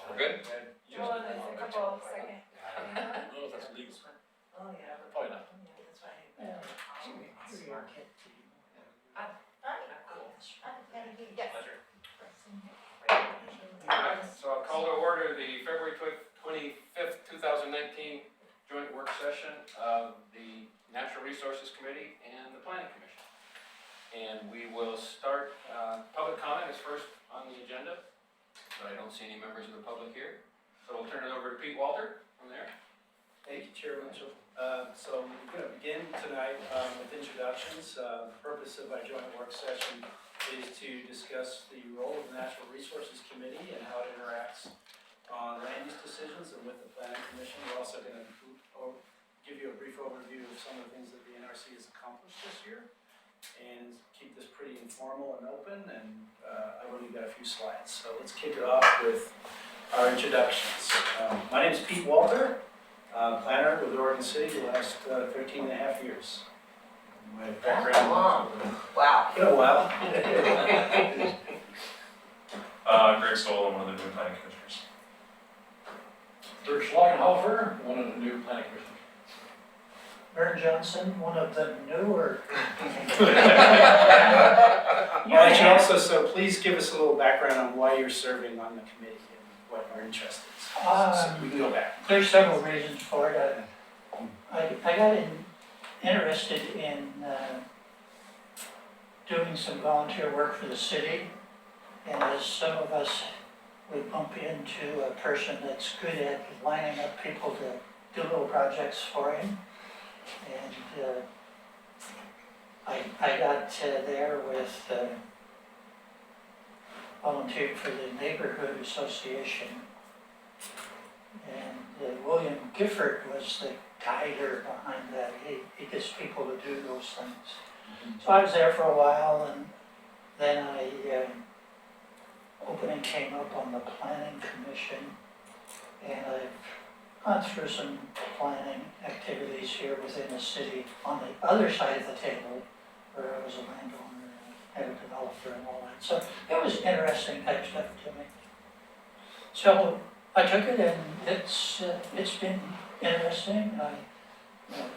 We're good? Well, there's a couple second. I don't know if that's legal. Oh, yeah. Probably not. That's right. Yes. Pleasure. Alright, so I'll call to order the February 25th, 2019 joint work session of the Natural Resources Committee and the Planning Commission. And we will start, public comment is first on the agenda, but I don't see any members of the public here. So we'll turn it over to Pete Walter from there. Thank you, Chair Mitchell. So we're going to begin tonight with introductions. The purpose of our joint work session is to discuss the role of the Natural Resources Committee and how it interacts on land use decisions and with the Planning Commission. We're also going to give you a brief overview of some of the things that the NRC has accomplished this year and keep this pretty informal and open. And I've only got a few slides. So let's kick it off with our introductions. My name is Pete Walter. Planner with Oregon City the last 13 and a half years. My background. Wow. Been a while. Greg Stoll, I'm one of the new planning commissioners. Bert Schlagenhofer, one of the new planning commissioners. Vern Johnson, one of the newer. I should also, so please give us a little background on why you're serving on the committee and what your interest is. So we can go back. There's several reasons for it. I got interested in doing some volunteer work for the city. And as some of us, we bump into a person that's good at lining up people to do little projects for him. And I got there with volunteered for the neighborhood association. And William Gifford was the guider behind that. He gets people to do those things. So I was there for a while, and then opening came up on the planning commission, and I've gone through some planning activities here within the city on the other side of the table, where I was a landowner and a developer and all that. So it was interesting type stuff to me. So I took it, and it's been interesting.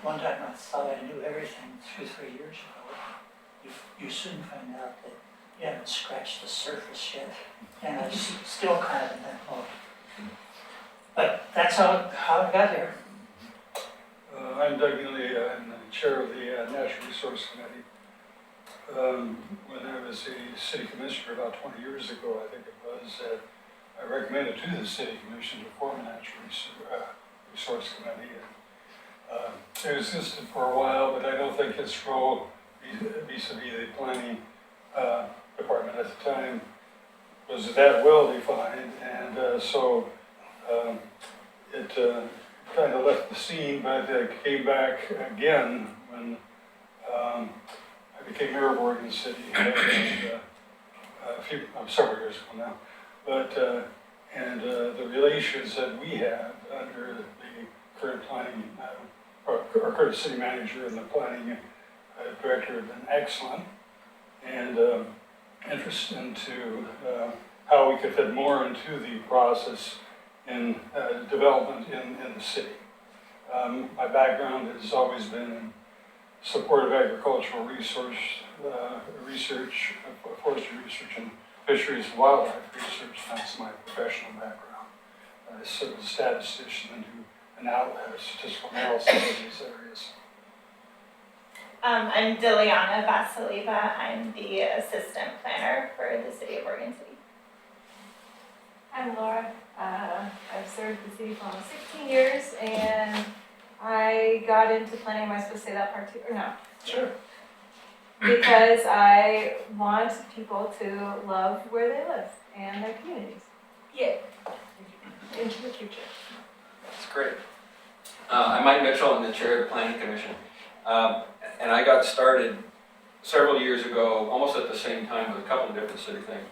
One time I thought I knew everything 2-3 years ago. You soon find out that you haven't scratched the surface yet, and I'm still kind of in that mode. But that's how I got here. I'm Doug Neely. I'm the chair of the Natural Resource Committee. When I was a city commissioner about 20 years ago, I think it was, I recommended to the city commission to form a Natural Resource Committee. And, it existed for a while, but I don't think its role vis-a-vis the planning department at the time was that well defined. And so it kind of left the scene, but it came back again when I became mayor of Oregon City several years ago now. But the relations that we had under the current planning, or current city manager and the planning director have been excellent, and interest into how we could fit more into the process in development in the city. My background has always been in support of agricultural research, forestry research, and fisheries and wildlife research. That's my professional background. I serve as a statistician and do statistical analysis in these areas. I'm Diliana Vasileva. I'm the assistant planner for the city of Oregon City. I'm Laura. I've served the city for almost 16 years, and I got into planning. Am I supposed to say that part too, or no? Sure. Because I want people to love where they live and their communities. Yeah. Into the future. That's great. I'm Mike Mitchell. I'm the chair of the Planning Commission. And I got started several years ago, almost at the same time, with a couple of different city things.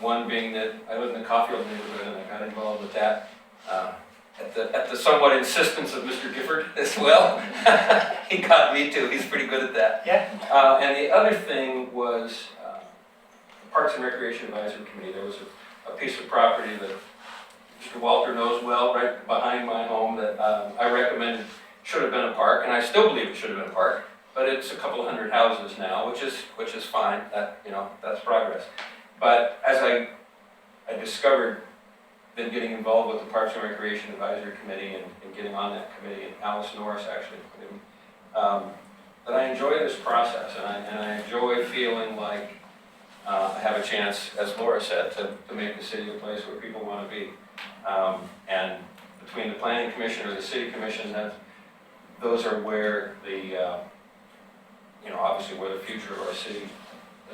One being that I live in the Caulfield neighborhood, and I got involved with that at the somewhat insistence of Mr. Gifford as well. He got me too. He's pretty good at that. Yeah. And the other thing was the Parks and Recreation Advisory Committee. There was a piece of property that Mr. Walter knows well, right behind my home, that I recommended should have been a park, and I still believe it should have been a park, but it's a couple hundred houses now, which is fine, that's progress. But as I discovered, been getting involved with the Parks and Recreation Advisory Committee and getting on that committee, and Alice Norris actually, that I enjoy this process, and I enjoy feeling like I have a chance, as Laura said, to make the city a place where people want to be. And between the Planning Commission or the City Commission, those are where obviously where the future of our city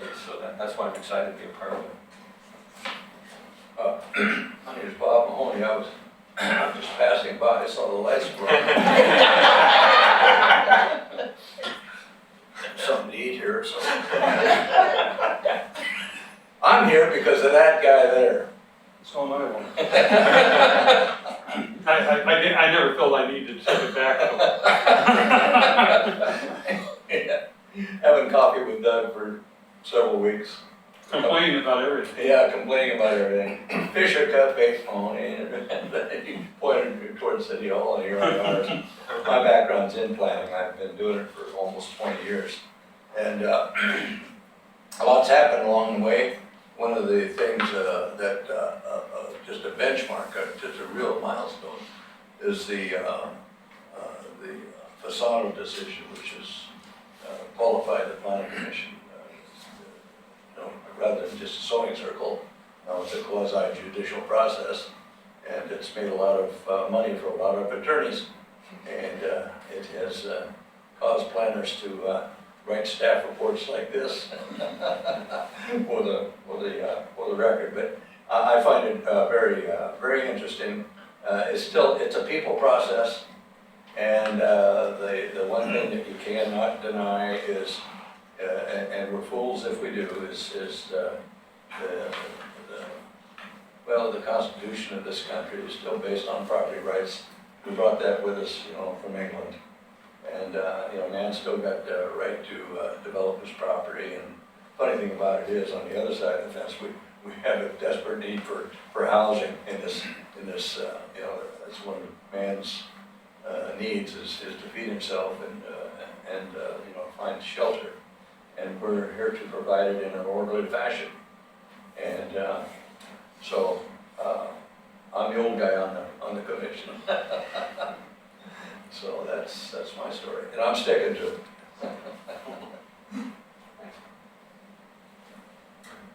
is. So that's why I'm excited to be a part of it. My name is Bob Mahoney. I'm just passing by, I saw the lights were on. Something to eat here, so. I'm here because of that guy there. So am I. I never felt I needed to take it back. Yeah. Having coffee with Doug for several weeks. Complaining about everything. Yeah, complaining about everything. Fisher cut bait Mahoney, and he pointed towards City Hall, and here I are. My background's in planning. I've been doing it for almost 20 years. And a lot's happened along the way. One of the things just a benchmark, just a real milestone, is the Fasano decision, which has qualified the Planning Commission, rather than just a sewing circle. It's a quasi-judicial process, and it's made a lot of money for a lot of attorneys, and it has caused planners to write staff reports like this for the record. But I find it very interesting. It's a people process, and the one thing that you cannot deny is, and we're fools if we do, is the Constitution of this country is still based on property rights. We brought that with us, from England. And, man's still got the right to develop his property. And funny thing about it is, on the other side of the fence, we have a desperate need for housing in this, that's one of man's needs is to feed himself and find shelter. And we're here to provide it in an orderly fashion. And so I'm the old guy on the commission. So that's my story, and I'm sticking to it.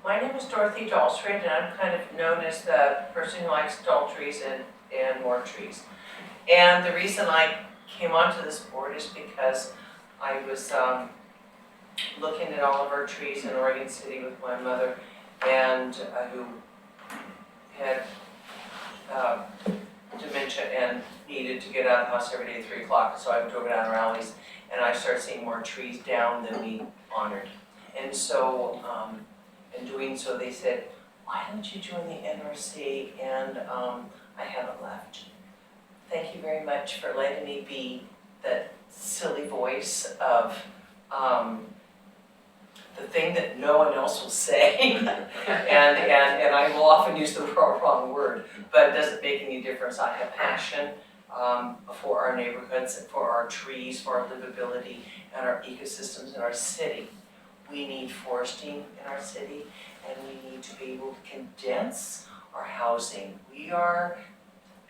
My name is Dorothy Dahlstrid, and I'm kind of known as the person who likes tall trees and more trees. And the reason I came onto this board is because I was looking at all of our trees in Oregon City with my mother, and who had dementia and needed to get out of the house every day at 3 o'clock, so I drove down rallies, and I started seeing more trees down than we honored. And so, in doing so, they said, why don't you join the NRC? And I haven't left. Thank you very much for letting me be that silly voice of the thing that no one else will say. and I will often use the wrong word, but it doesn't make any difference. I have passion for our neighborhoods, and for our trees, for our livability, and our ecosystems in our city. We need foresting in our city, and we need to be able to condense our housing. We are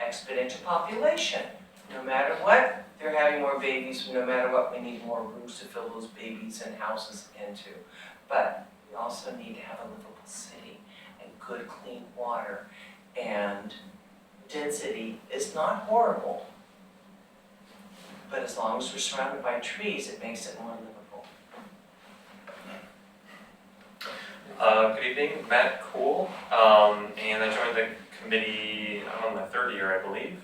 exponential population. No matter what, they're having more babies. No matter what, we need more rooms to fill those babies and houses into. But we also need to have a livable city and good, clean water. And density is not horrible. But as long as we're surrounded by trees, it makes it more livable. Good evening, Matt Cool, and I joined the committee, I'm on my 3rd year, I believe.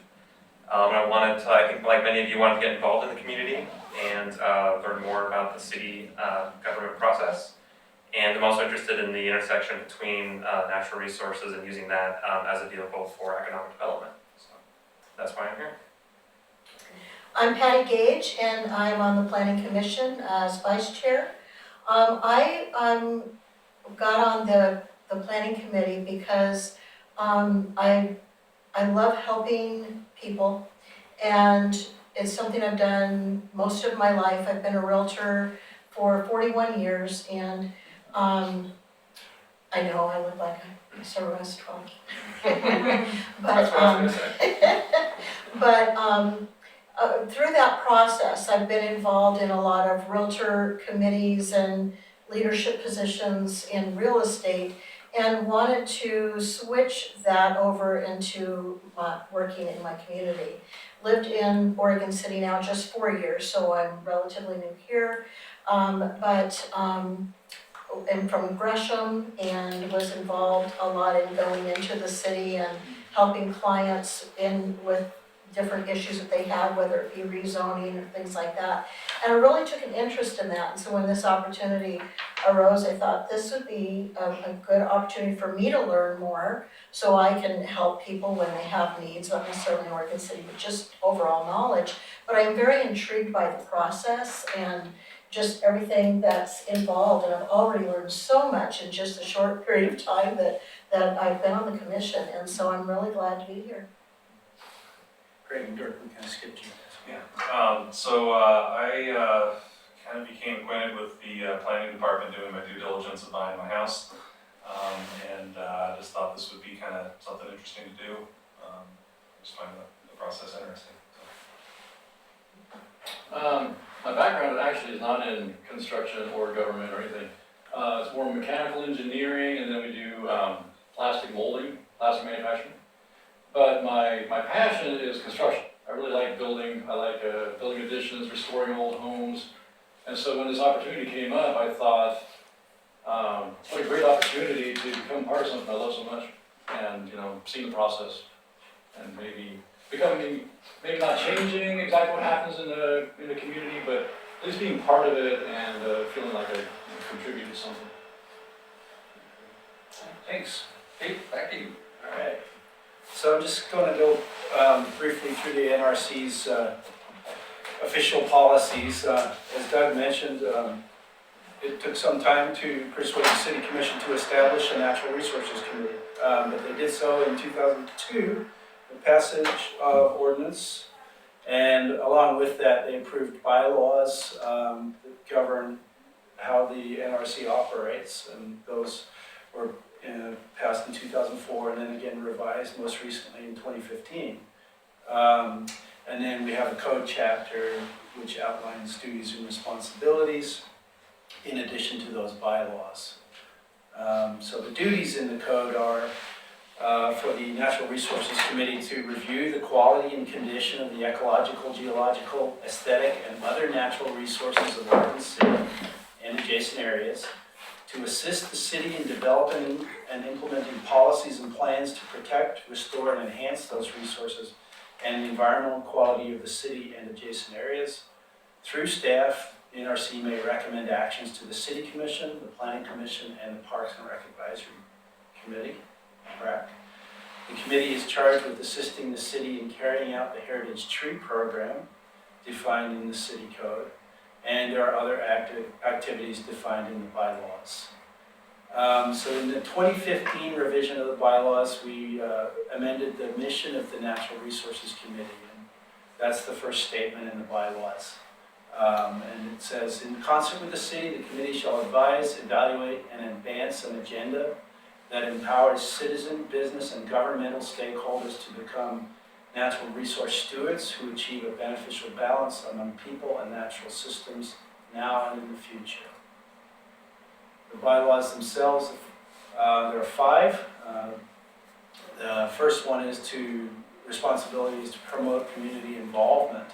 I wanted to, I think like many of you, wanted to get involved in the community and learn more about the city government process. And I'm also interested in the intersection between natural resources and using that as a vehicle for economic development. So that's why I'm here. I'm Patty Gage, and I'm on the Planning Commission as Vice Chair. I got on the Planning Committee because I I love helping people, and it's something I've done most of my life. I've been a realtor for 41 years, and I know I look like a restaurant. That's what I was gonna say. But through that process, I've been involved in a lot of realtor committees and leadership positions in real estate, and wanted to switch that over into working in my community. Lived in Oregon City now just 4 years, so I'm relatively new here. I'm from Gresham and was involved a lot in going into the city and helping clients in with different issues that they had, whether it be rezoning or things like that. And I really took an interest in that, and so when this opportunity arose, I thought this would be a good opportunity for me to learn more, so I can help people when they have needs, not necessarily in Oregon City, but just overall knowledge. But I'm very intrigued by the process and just everything that's involved, and I've already learned so much in just a short period of time that I've been on the commission, and so I'm really glad to be here. Great, and Dirk, we kind of skipped you. I kind of became acquainted with the planning department doing my due diligence of buying my house. I just thought this would be kind of something interesting to do. Just find the process interesting. My background actually is not in construction or government or anything. It's more mechanical engineering, and then we do plastic molding, plastic manufacturing. But my passion is construction. I really like building. I like building additions, restoring old homes. And so when this opportunity came up, I thought, what a great opportunity to become part of something I love so much, and seeing the process, and maybe not changing exactly what happens in the community, but at least being part of it and feeling like I contributed to something. Thanks. Pete, back to you. All right. So I'm just going to go briefly through the NRC's official policies. As Doug mentioned, it took some time to persuade the City Commission to establish a Natural Resources Committee, but they did so in 2002, the passage of ordinance, and along with that, they approved bylaws that govern how the NRC operates, and those were passed in 2004 and then again revised most recently in 2015. And then we have a code chapter which outlines duties and responsibilities in addition to those bylaws. So the duties in the code are for the Natural Resources Committee to review the quality and condition of the ecological, geological, aesthetic, and other natural resources of Oregon City and adjacent areas, to assist the city in developing and implementing policies and plans to protect, restore, and enhance those resources and the environmental quality of the city and adjacent areas. Through staff, the NRC may recommend actions to the City Commission, the Planning Commission, and the Parks and Rec Advisory Committee, PRAC. The committee is charged with assisting the city in carrying out the Heritage Tree Program defined in the city code, and there are other activities defined in the bylaws. So in the 2015 revision of the bylaws, we amended the mission of the Natural Resources Committee, and that's the first statement in the bylaws. And it says, in concert with the city, the committee shall advise, evaluate, and advance an agenda that empowers citizen, business, and governmental stakeholders to become natural resource stewards who achieve a beneficial balance among people and natural systems now and in the future. The bylaws themselves, there are 5. The first one is responsibility is to promote community involvement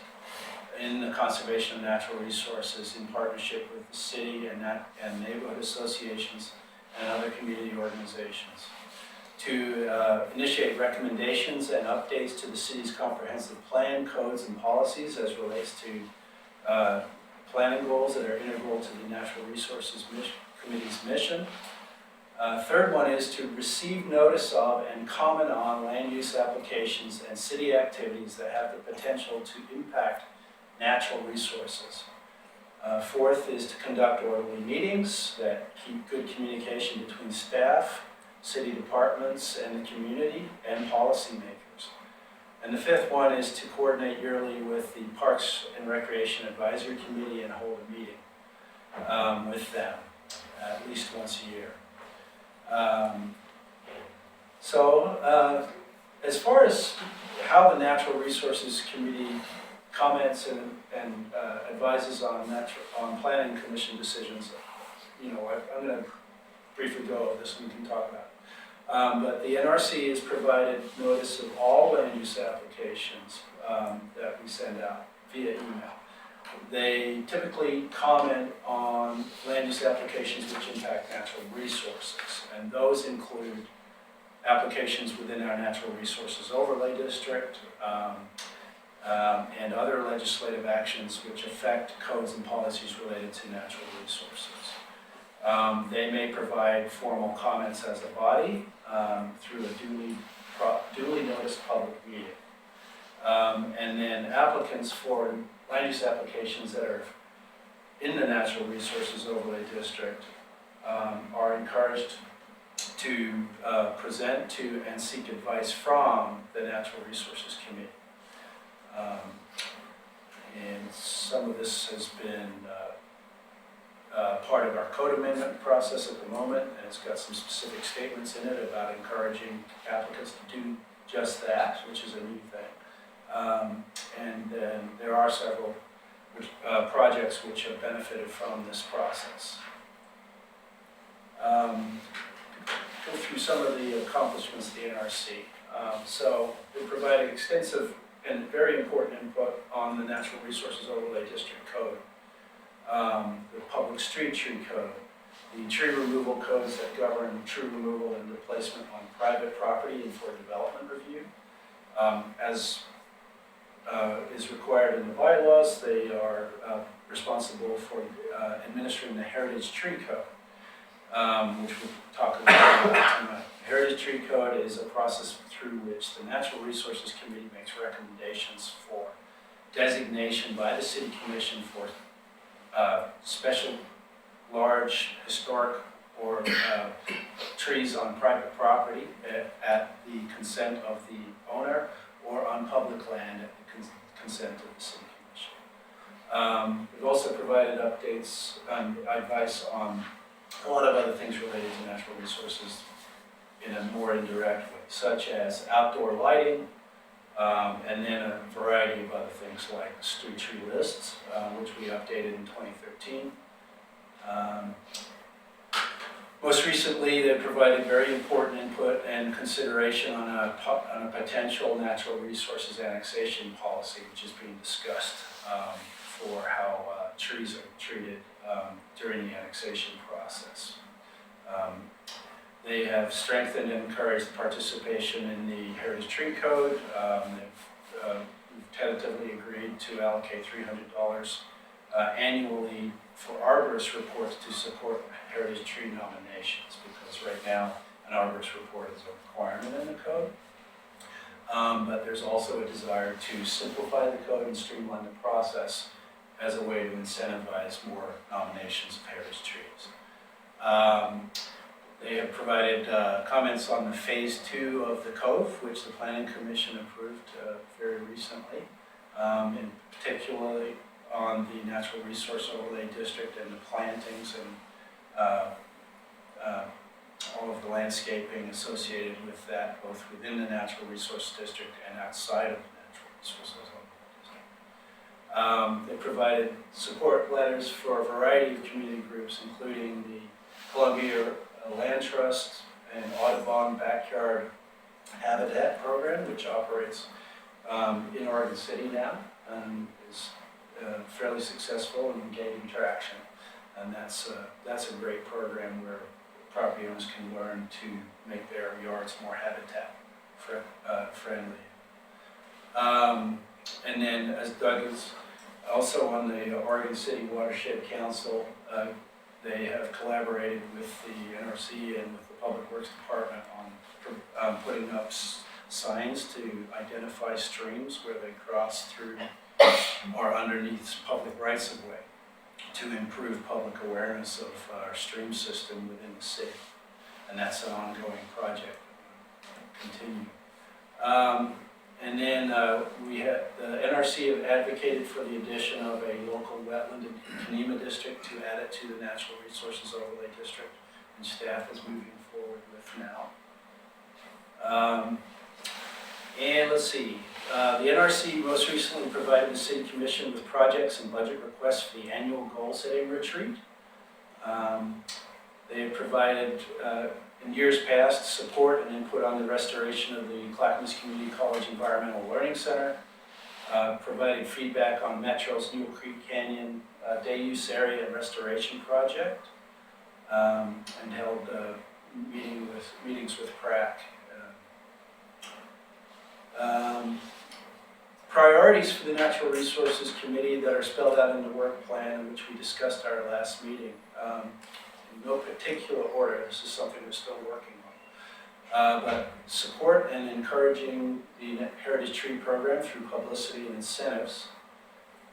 in the conservation of natural resources in partnership with the city and neighborhood associations and other community organizations. To initiate recommendations and updates to the city's comprehensive plan, codes, and policies as relates to planning goals that are integral to the Natural Resources Committee's mission. Third one is to receive notice of and comment on land use applications and city activities that have the potential to impact natural resources. Fourth is to conduct orderly meetings that keep good communication between staff, city departments and the community, and policymakers. And the fifth one is to coordinate yearly with the Parks and Recreation Advisory Committee and hold a meeting with them at least once a year. As far as how the Natural Resources Committee comments and advises on planning commission decisions, I'm going to briefly go over this and we can talk about it. But the NRC has provided notice of all land use applications that we send out via email. They typically comment on land use applications which impact natural resources, and those include applications within our natural resources overlay district, and other legislative actions which affect codes and policies related to natural resources. They may provide formal comments as a body through a duly noticed public meeting. And then applicants for land use applications that are in the natural resources overlay district are encouraged to present to and seek advice from the Natural Resources Committee. And some of this has been part of our code amendment process at the moment, and it's got some specific statements in it about encouraging applicants to do just that, which is a new thing. And then there are several projects which have benefited from this process. Go through some of the accomplishments of the NRC. So we provided extensive and very important input on the Natural Resources Overlay District Code, the Public Street Tree Code, the tree removal codes that govern tree removal and replacement on private property and for development review. As is required in the bylaws, they are responsible for administering the Heritage Tree Code, which we'll talk about tonight. The Heritage Tree Code is a process through which the Natural Resources Committee makes recommendations for designation by the City Commission for special, large, historic, or trees on private property at the consent of the owner, or on public land at the consent of the City Commission. We've also provided updates and advice on a lot of other things related to natural resources in a more indirect way, such as outdoor lighting, and then a variety of other things like street tree lists, which we updated in 2013. Most recently, they provided very important input and consideration on a potential natural resources annexation policy, which is being discussed for how trees are treated during the annexation process. They have strengthened and encouraged participation in the Heritage Tree Code. They've tentatively agreed to allocate $300 annually for arborist reports to support heritage tree nominations, because right now an arborist report is a requirement in the code. But there's also a desire to simplify the code and streamline the process as a way to incentivize more nominations of heritage trees. They have provided comments on the phase 2 of the code, which the Planning Commission approved very recently, and particularly on the Natural Resource Overlay District and the plantings and all of the landscaping associated with that, both within the Natural Resource District and outside of the Natural Resource Overlay District. They provided support letters for a variety of community groups, including the Columbia Land Trust and Audubon Backyard Habitat Program, which operates in Oregon City now and is fairly successful and gaining traction. And that's a great program where property owners can learn to make their yards more habitat friendly. And then, as Doug is also on the Oregon City Watershed Council, they have collaborated with the NRC and with the Public Works Department on putting up signs to identify streams where they cross through or underneath public rights of way to improve public awareness of our stream system within the city. and that's an ongoing project. Continue. And then we had, the NRC have advocated for the addition of a local wetland in Kenema District to add it to the Natural Resources Overlay District, and staff is moving forward with now. And let's see, the NRC most recently provided the City Commission with projects and budget requests for the annual goal setting retreat. They have provided, in years past, support and input on the restoration of the Clackamas Community College Environmental Learning Center, provided feedback on Metro's Newell Creek Canyon Day Use Area and Restoration Project, and held meetings with PRAC. Priorities for the Natural Resources Committee that are spelled out in the work plan, which we discussed at our last meeting. In no particular order, this is something we're still working on. But support and encouraging the Heritage Tree Program through publicity and incentives.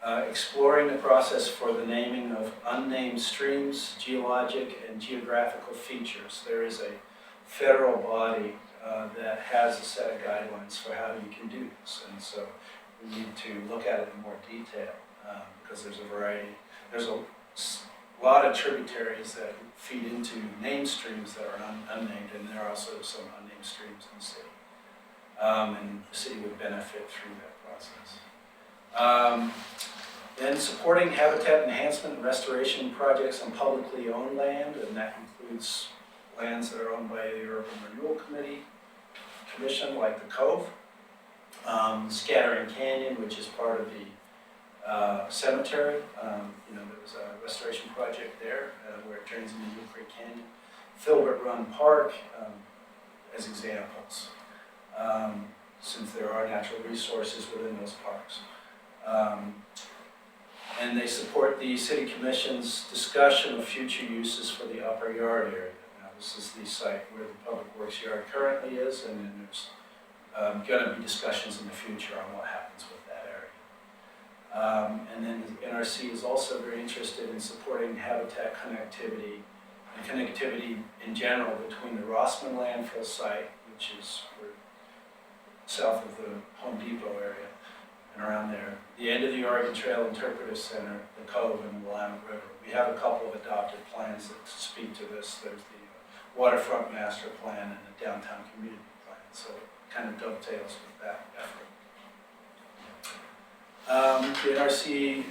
Exploring the process for the naming of unnamed streams, geologic and geographical features. There is a federal body that has a set of guidelines for how you can do this, and so we need to look at it in more detail because there's a variety. There's a lot of tributaries that feed into named streams that are unnamed, and there are also some unnamed streams in the city, and the city would benefit through that process. Then supporting habitat enhancement and restoration projects on publicly owned land, and that includes lands that are owned by the Urban Renewal Commission, like the Cove, Scattering Canyon, which is part of the cemetery. There was a restoration project there where it turns into Newell Creek Canyon. Filbert Run Park, as examples, since there are natural resources within those parks. And they support the City Commission's discussion of future uses for the upper yard area. Now, this is the site where the Public Works Yard currently is, and then there's going to be discussions in the future on what happens with that area. And then the NRC is also very interested in supporting habitat connectivity and connectivity in general between the Rossman landfill site, which is south of the Home Depot area, and around there, the end of the Oregon Trail Interpretive Center, the Cove, and the Willamette River. We have a couple of adopted plans that speak to this. There's the Waterfront Master Plan and the Downtown Community Plan, so it kind of dovetails with that effort. The NRC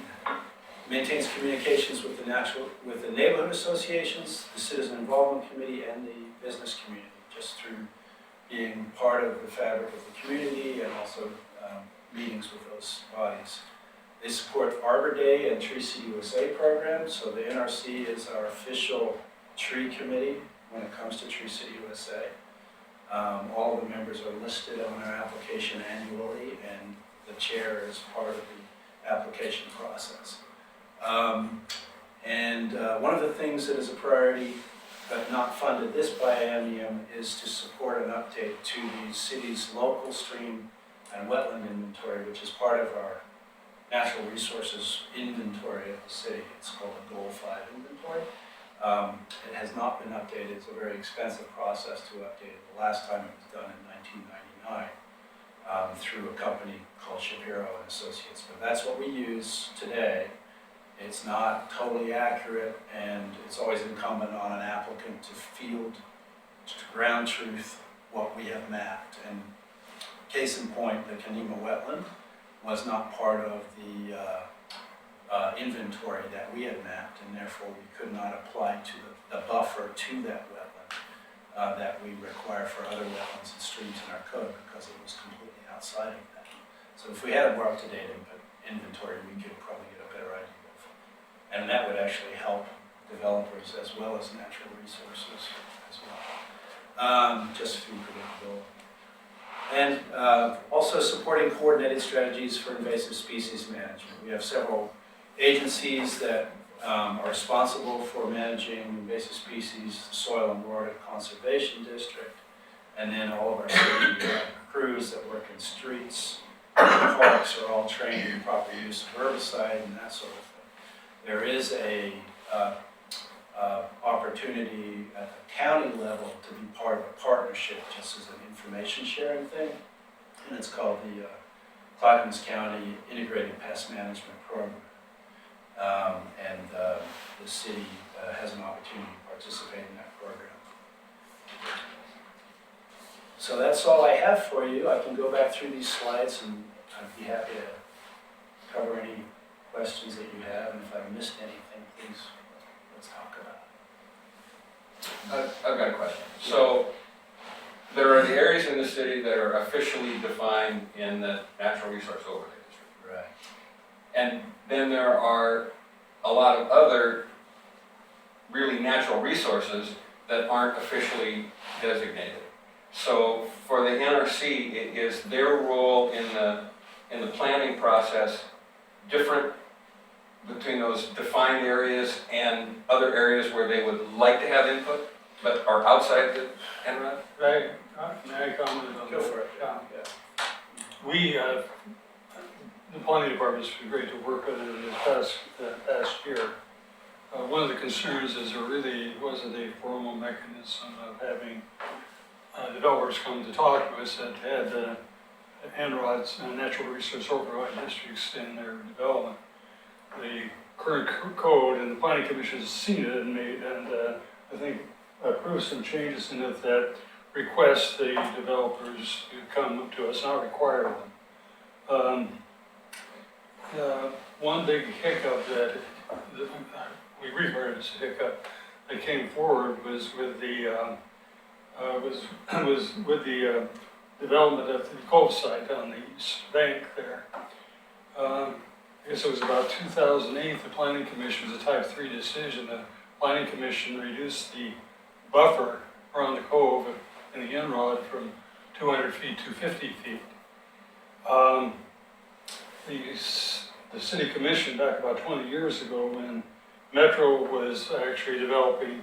maintains communications with the neighborhood associations, the Citizen Involvement Committee, and the business community, just through being part of the fabric of the community and also meetings with those bodies. They support Arbor Day and Tree City USA programs, so the NRC is our official tree committee when it comes to Tree City USA. All of the members are listed on our application annually, and the chair is part of the application process. One of the things that is a priority but not funded this biennium is to support an update to the city's local stream and wetland inventory, which is part of our natural resources inventory of the city. It's called a Goal 5 inventory. It has not been updated. It's a very expensive process to update it. The last time it was done in 1999 through a company called Shapiro and Associates. But that's what we use today. It's not totally accurate, and it's always incumbent on an applicant to field to ground truth what we have mapped. And case in point, the Kenema wetland was not part of the inventory that we had mapped, and therefore we could not apply to the buffer to that wetland that we require for other wetlands and streams in our code, because it was completely outside of that. So if we had a more up-to-date inventory, we could probably get a better idea of, and that would actually help developers as well as natural resources as well, just through predictability. And also supporting coordinated strategies for invasive species management. We have several agencies that are responsible for managing invasive species, Soil and Water Conservation District, and then all of our city crews that work in streets, parks are all trained in proper use of herbicide and that sort of thing. There is a opportunity opportunity at the county level to be part of a partnership, just as an information sharing thing. And it's called the Clackamas County Integrated Pest Management Program. The city has an opportunity to participate in that program. So that's all I have for you. I can go back through these slides and I'd be happy to cover any questions that you have. And if I missed anything, please, let's talk about it. I've got a question. So there are the areas in the city that are officially defined in the Natural Resource Overlay District. Right. And then there are a lot of other really natural resources that aren't officially designated. So for the NRC, is their role in the planning process different between those defined areas and other areas where they would like to have input, but are outside the NRED? May I comment on that? Go for it. Yeah. Yeah. We, the planning department's been great to work with in this past year. One of the concerns is there really wasn't a formal mechanism of having developers come to talk to us that had NRODs, Natural Resource Overlay Districts, in their development. The current code, and the planning commission has seen it and made, and I think approved some changes in it that request the developers to come to us, not require them. One big hiccup that we regarded as a hiccup that came forward was with the development of the Cove site on the east bank there. I guess it was about 2008, the Planning Commission was a type 3 decision. The Planning Commission reduced the buffer around the Cove in the NROD from 200 feet to 50 feet. The City Commission back about 20 years ago, when Metro was actually developing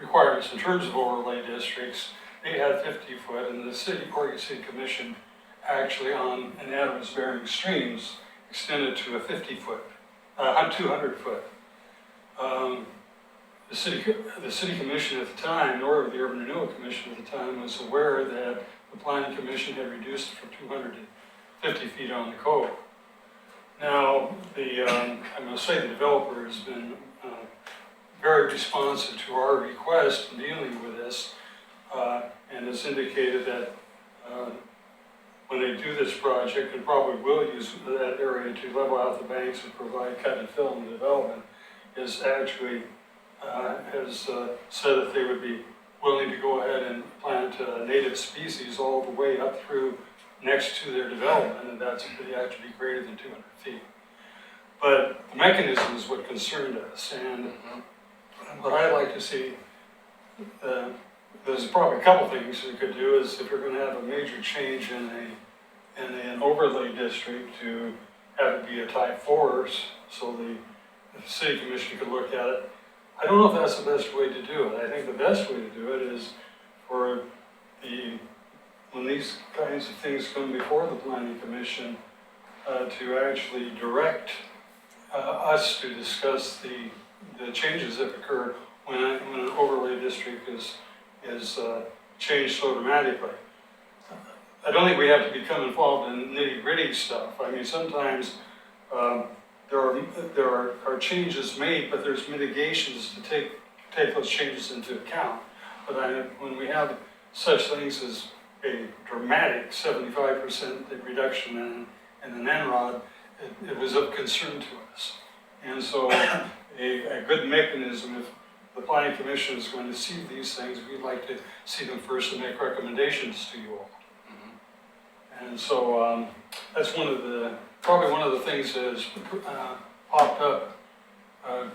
requirements in terms of overlay districts, they had 50 foot, and the Oregon City Commission actually on Adams-bearing streams extended to a 50 foot, 200 foot. The city commission at the time, or the Urban Renewal Commission at the time, was aware that the Planning Commission had reduced it from 200 to 50 feet on the Cove. Now, I'm going to say the developer has been very responsive to our request in dealing with this, and has indicated that when they do this project, and probably will use that area to level out the banks and provide cut and fill in the development, is actually has said that they would be willing to go ahead and plant native species all the way up through next to their development, and that's they have to be greater than 200 feet. But the mechanism is what concerned us, and what I'd like to see, there's probably a couple things we could do, is if we're going to have a major change in an overlay district, to have it be a type 4, so the city commission could look at it. I don't know if that's the best way to do it. I think the best way to do it is for when these kinds of things come before the planning commission, to actually direct us to discuss the changes that occur when an overlay district is changed so dramatically. I don't think we have to become involved in nitty-gritty stuff. I mean, sometimes there are changes made, but there's mitigations to take those changes into account. But when we have such things as a dramatic 75% reduction in an NROD, it was of concern to us. And so a good mechanism, if the planning commission is going to see these things, we'd like to see them first and make recommendations to you all. And so that's probably one of the things that has popped up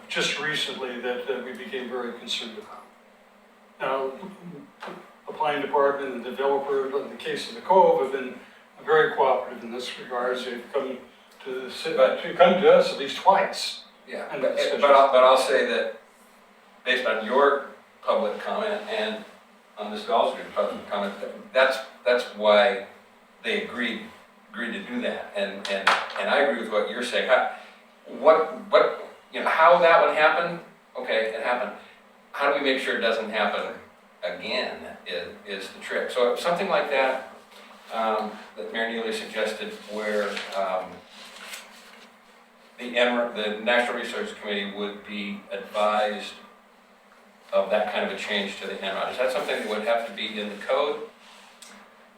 just recently that we became very concerned about. Now, the planning department and the developer, in the case of the Cove, have been very cooperative in this regard. They've come to us at least twice. Yeah, And but discussions. I'll say that based on your public comment and on this Gulf Street public comment, that's why they agreed to do that. And I agree with what you're saying. How that one happened, okay, it happened. how do we make sure it doesn't happen again is the trick. So something like that, that Mayor Neely suggested, where the Natural Resources Committee would be advised of that kind of a change to the NROD. Is that something that would have to be in the code?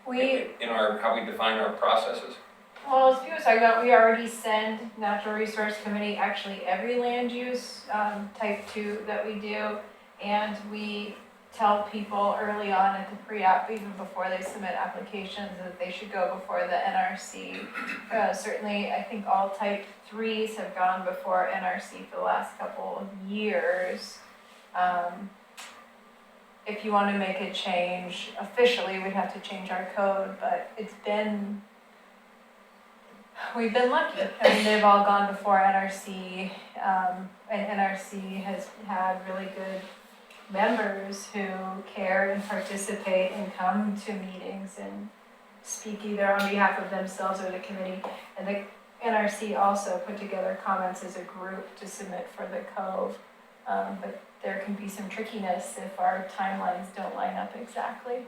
In our, how we define our processes? Well, as Pete was talking about, we already send Natural Resource Committee actually every land use type 2 that we do. And we tell people early on at the pre-app, even before they submit applications, that they should go before the NRC. Certainly, I think all type 3s have gone before NRC for the last couple of years. If you want to make a change, officially, we'd have to change our code, but we've been lucky. I mean, they've all gone before NRC, and NRC has had really good members who care and participate and come to meetings and speak either on behalf of themselves or the committee. And the NRC also put together comments as a group to submit for the cove. But there can be some trickiness if our timelines don't line up exactly.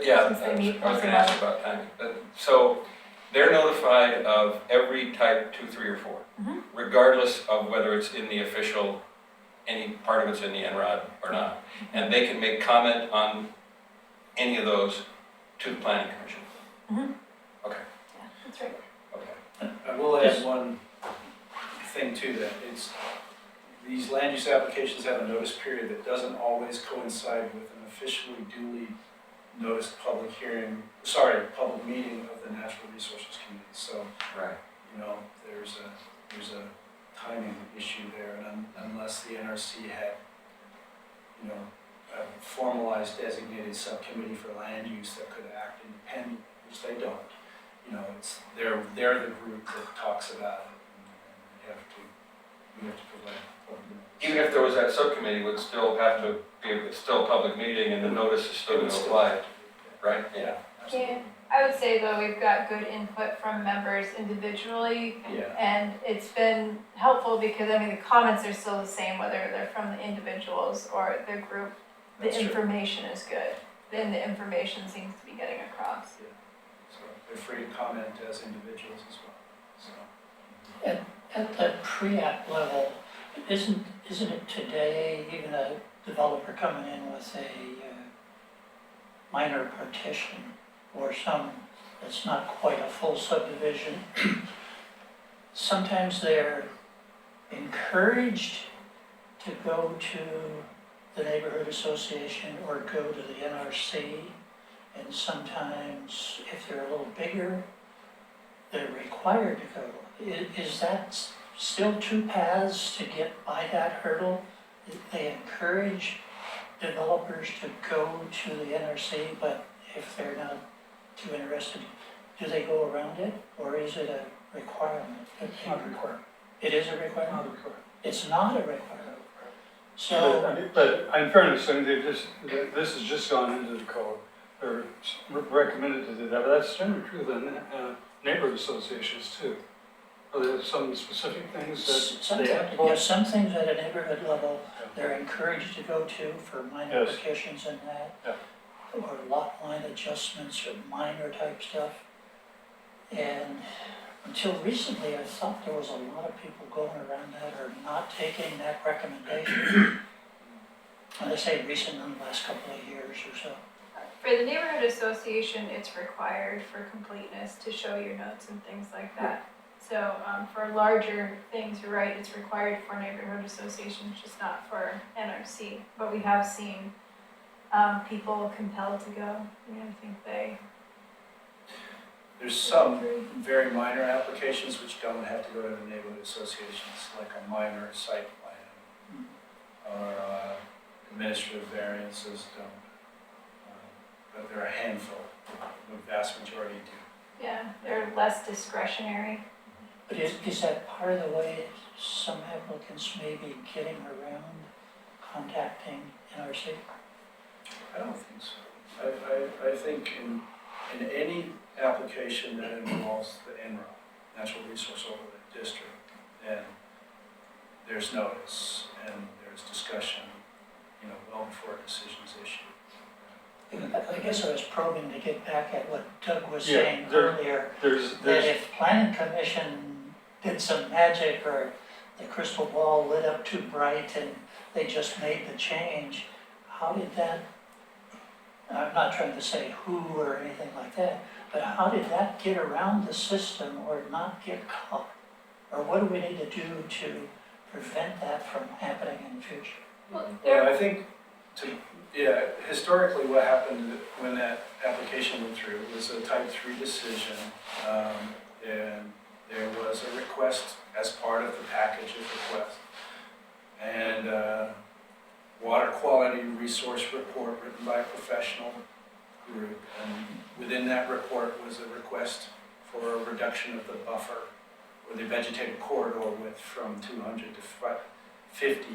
Yeah, Since they meet I was once a gonna ask month. about timing. So they're notified of every type 2, 3, or 4, Mhm. regardless of whether it's in the official, any part of it's in the NROD or not. And they can make comment on any of those to the planning commission. Yeah, that's right. Okay. I will add one thing to that. These land use applications have a notice period that doesn't always coincide with an officially duly noticed public meeting of the Natural Resources Committee. So, Right. there's a timing issue there, and unless the NRC had, a formalized designated subcommittee for land use that could act independently, which they don't, they're the group that talks about it, and we have to provide public notice. Even if there was that subcommittee, would still have to be, it's still a public meeting and the notice is still going to apply, right? Yeah. Yeah, I would say though, we've got good input from members individually. Yeah. And it's been helpful because, I mean, the comments are still the same, whether they're from the individuals or the group. The That's true. information is good, and the information seems to be getting across. So they're free to comment as individuals as well, so. At the pre-app level, isn't it today, even a developer coming in with a minor partition or some that's not quite a full subdivision, sometimes they're encouraged to go to the neighborhood association or go to the NRC, and sometimes if they're a little bigger, they're required to go. Is that still two paths to get by that hurdle? They encourage developers to go to the NRC, but if they're not too interested, do they go around it, or is it a requirement? It's not required. It is a requirement? Not required. It's not a requirement. So, But in fairness, I mean, this has just gone into the code, or recommended to do that, but that's generally true of the neighborhood associations too. Are there some specific things that they have to go? some things at a neighborhood level, they're encouraged to go to for minor Yes. petitions and that. Yeah. Or lot line adjustments or minor type stuff. And until recently, I thought there was a lot of people going around that are not taking that recommendation. When I say recent, in the last couple of years or so. For the neighborhood association, it's required for completeness to show your notes and things like that. So for larger things, you're right, it's required for neighborhood associations, just not for NRC. But we have seen people compelled to go. I think they. There's some very minor applications which don't have to go to the neighborhood associations, like a minor site plan or administrative variances don't. But there are a handful, the vast majority do. Yeah, they're less discretionary. But is that part of the way some applicants may be getting around contacting NRC? I don't think so. I think in any application that involves the NROD, Natural Resource Overlay District, then there's notice and there's discussion guess I was probing to get back at what Doug was Yeah, saying earlier, There's, that if planning commission did some magic or the crystal ball lit up too bright and they just made the change, how did that, I'm not trying to say who or anything like that, but how did that get around the system or not get caught? Or what do we need to do to prevent that from happening in the future? Well, Well, I think, historically what happened when that application went through was a type 3 decision. And there was a request as part of the package of requests. And water quality resource report written by a professional group. And within that report was a request for a reduction of the buffer or the vegetated corridor width from 200 to 50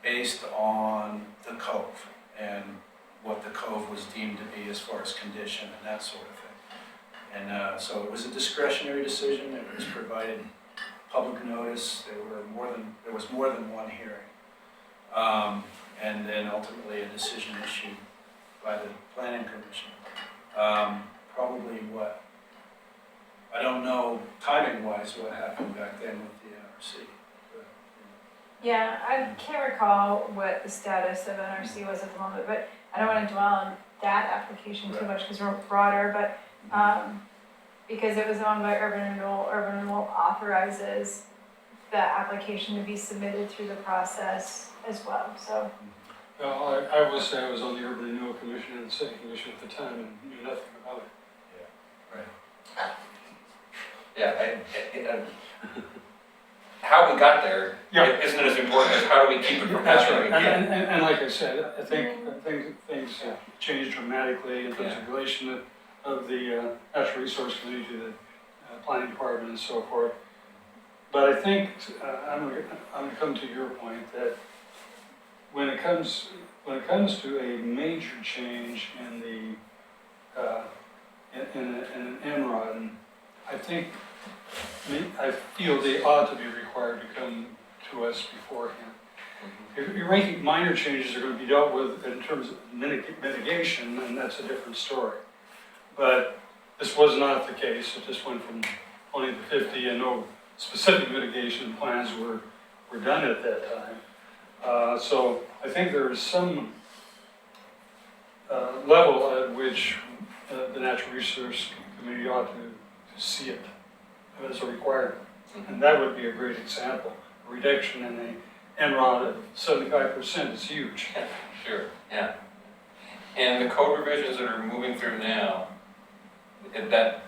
based on the cove and what the cove was deemed to be as far as condition and that sort of thing. And so it was a discretionary decision. It was provided public notice. There was more than one hearing. And then ultimately a decision issued by the planning commission. Probably I don't know timing-wise what happened back then with the NRC. but, Yeah, I can't recall what the status of NRC was at the moment, but I don't want to dwell on that application too much because we're broader, but because it was owned by Urban Renewal authorizes the application to be submitted through the process as well, so. well, I will say I was on the Urban Renewal Commission and the City Commission at the time and knew nothing about it. How we got there Yeah. isn't as important as how do we keep it from That's happening right, again. and like I said, I think things have changed dramatically in terms of relation of the Natural Resource Committee to the Planning Department and so forth. But I think, I'm gonna come to your point, that when it comes to a major change in the, in an NROD, I feel they ought to be required to come to us beforehand. If you're making minor changes that are gonna be dealt with in terms of mitigation, then that's a different story. But this was not the case, it just went from 20 to 50 and no specific mitigation plans were done at that time. So I think there is some level at which the Natural Resource Committee ought to see it as a requirement. And that would be a great example. A reduction in the NROD of 75% is huge. Sure, yeah. And the code revisions that are moving through now, that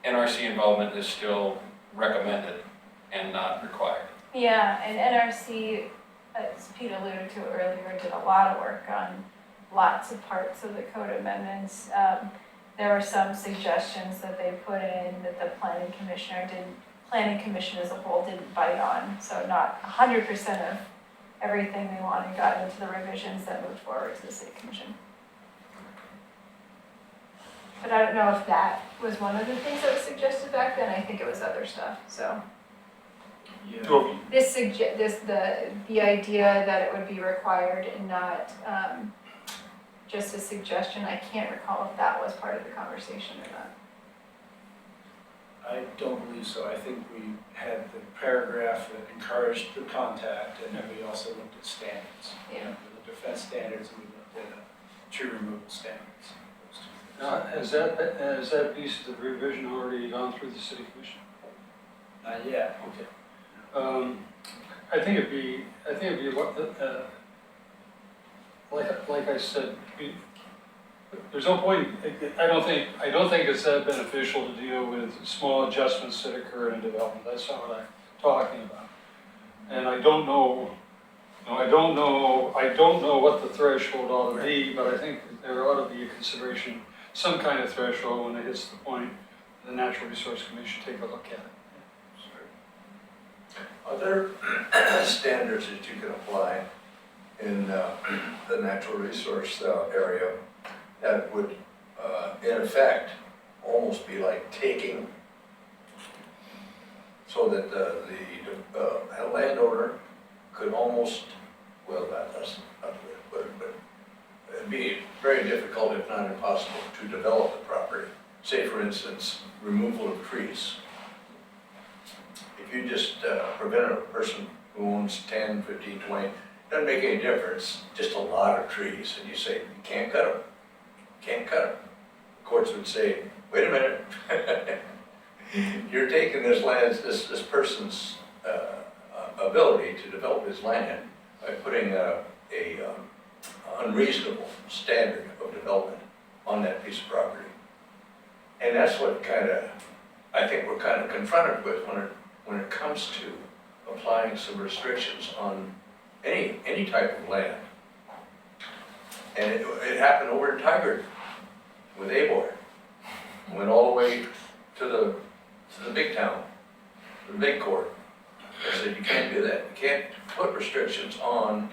NRC involvement is still recommended and not required. Yeah, and NRC, as Pete alluded to earlier, did a lot of work on lots of parts of the code amendments. There were some suggestions that they put in that the planning commission as a whole didn't bite on. So not 100% of everything they wanted got into the revisions that moved forward to the city commission. But I don't know if that was one of the things that was suggested back then. I think it was other stuff, so. Well, The idea that it would be required and not just a suggestion, I can't recall if that was part of the conversation or not. I don't believe so. I think we had the paragraph that encouraged the contact, and then we also looked at standards. Yeah. We looked at fence standards, and we looked at tree removal standards. Those two things. Now, has that piece of the revision already gone through the City Commission? Not yet. Okay. I think it'd be like I said, there's no point, I don't think it's that beneficial to deal with small adjustments that occur in development. That's not what I'm talking about. And I don't know what the threshold ought to be, but I think there ought to be a consideration, some kind of threshold when it hits the point, the Natural Resource Commission take a look at it. Are there standards that you can apply in the natural resource area that would, in effect, almost be like taking, so that the landowner could almost, well, that's not the way to put it, but it'd be very difficult, if not impossible, to develop the property. Say, for instance, removal of trees. If you just prevent a person who owns 10, 15, 20, doesn't make any difference, just a lot of trees, and you say, you can't cut them, can't cut them. The courts would say, wait a minute, you're taking this land, this person's ability to develop his land by putting a unreasonable standard of development on that piece of property. And that's what I think we're kind of confronted with when it comes to applying some restrictions on any type of land. And it happened over in Tigard with Aboy. Went all the way to the big town, the big court. They said, you can't do that. You can't put restrictions on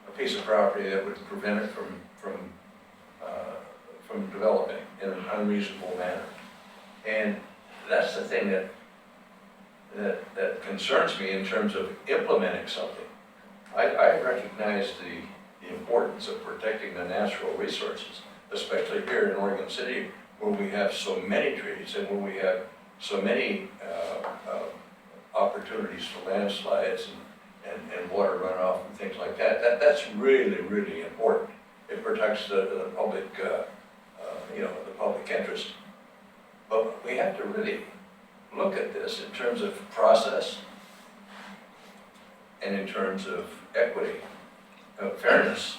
a piece of property that would prevent it from developing in an unreasonable manner. And that's the thing that concerns me in terms of implementing something. I recognize the importance of protecting the natural resources, especially here in Oregon City, where we have so many trees and where we have so many opportunities for landslides and water runoff and things like that. That's really, really important. It protects the public, the public interest. But we have to really look at this in terms of process and in terms of equity, fairness,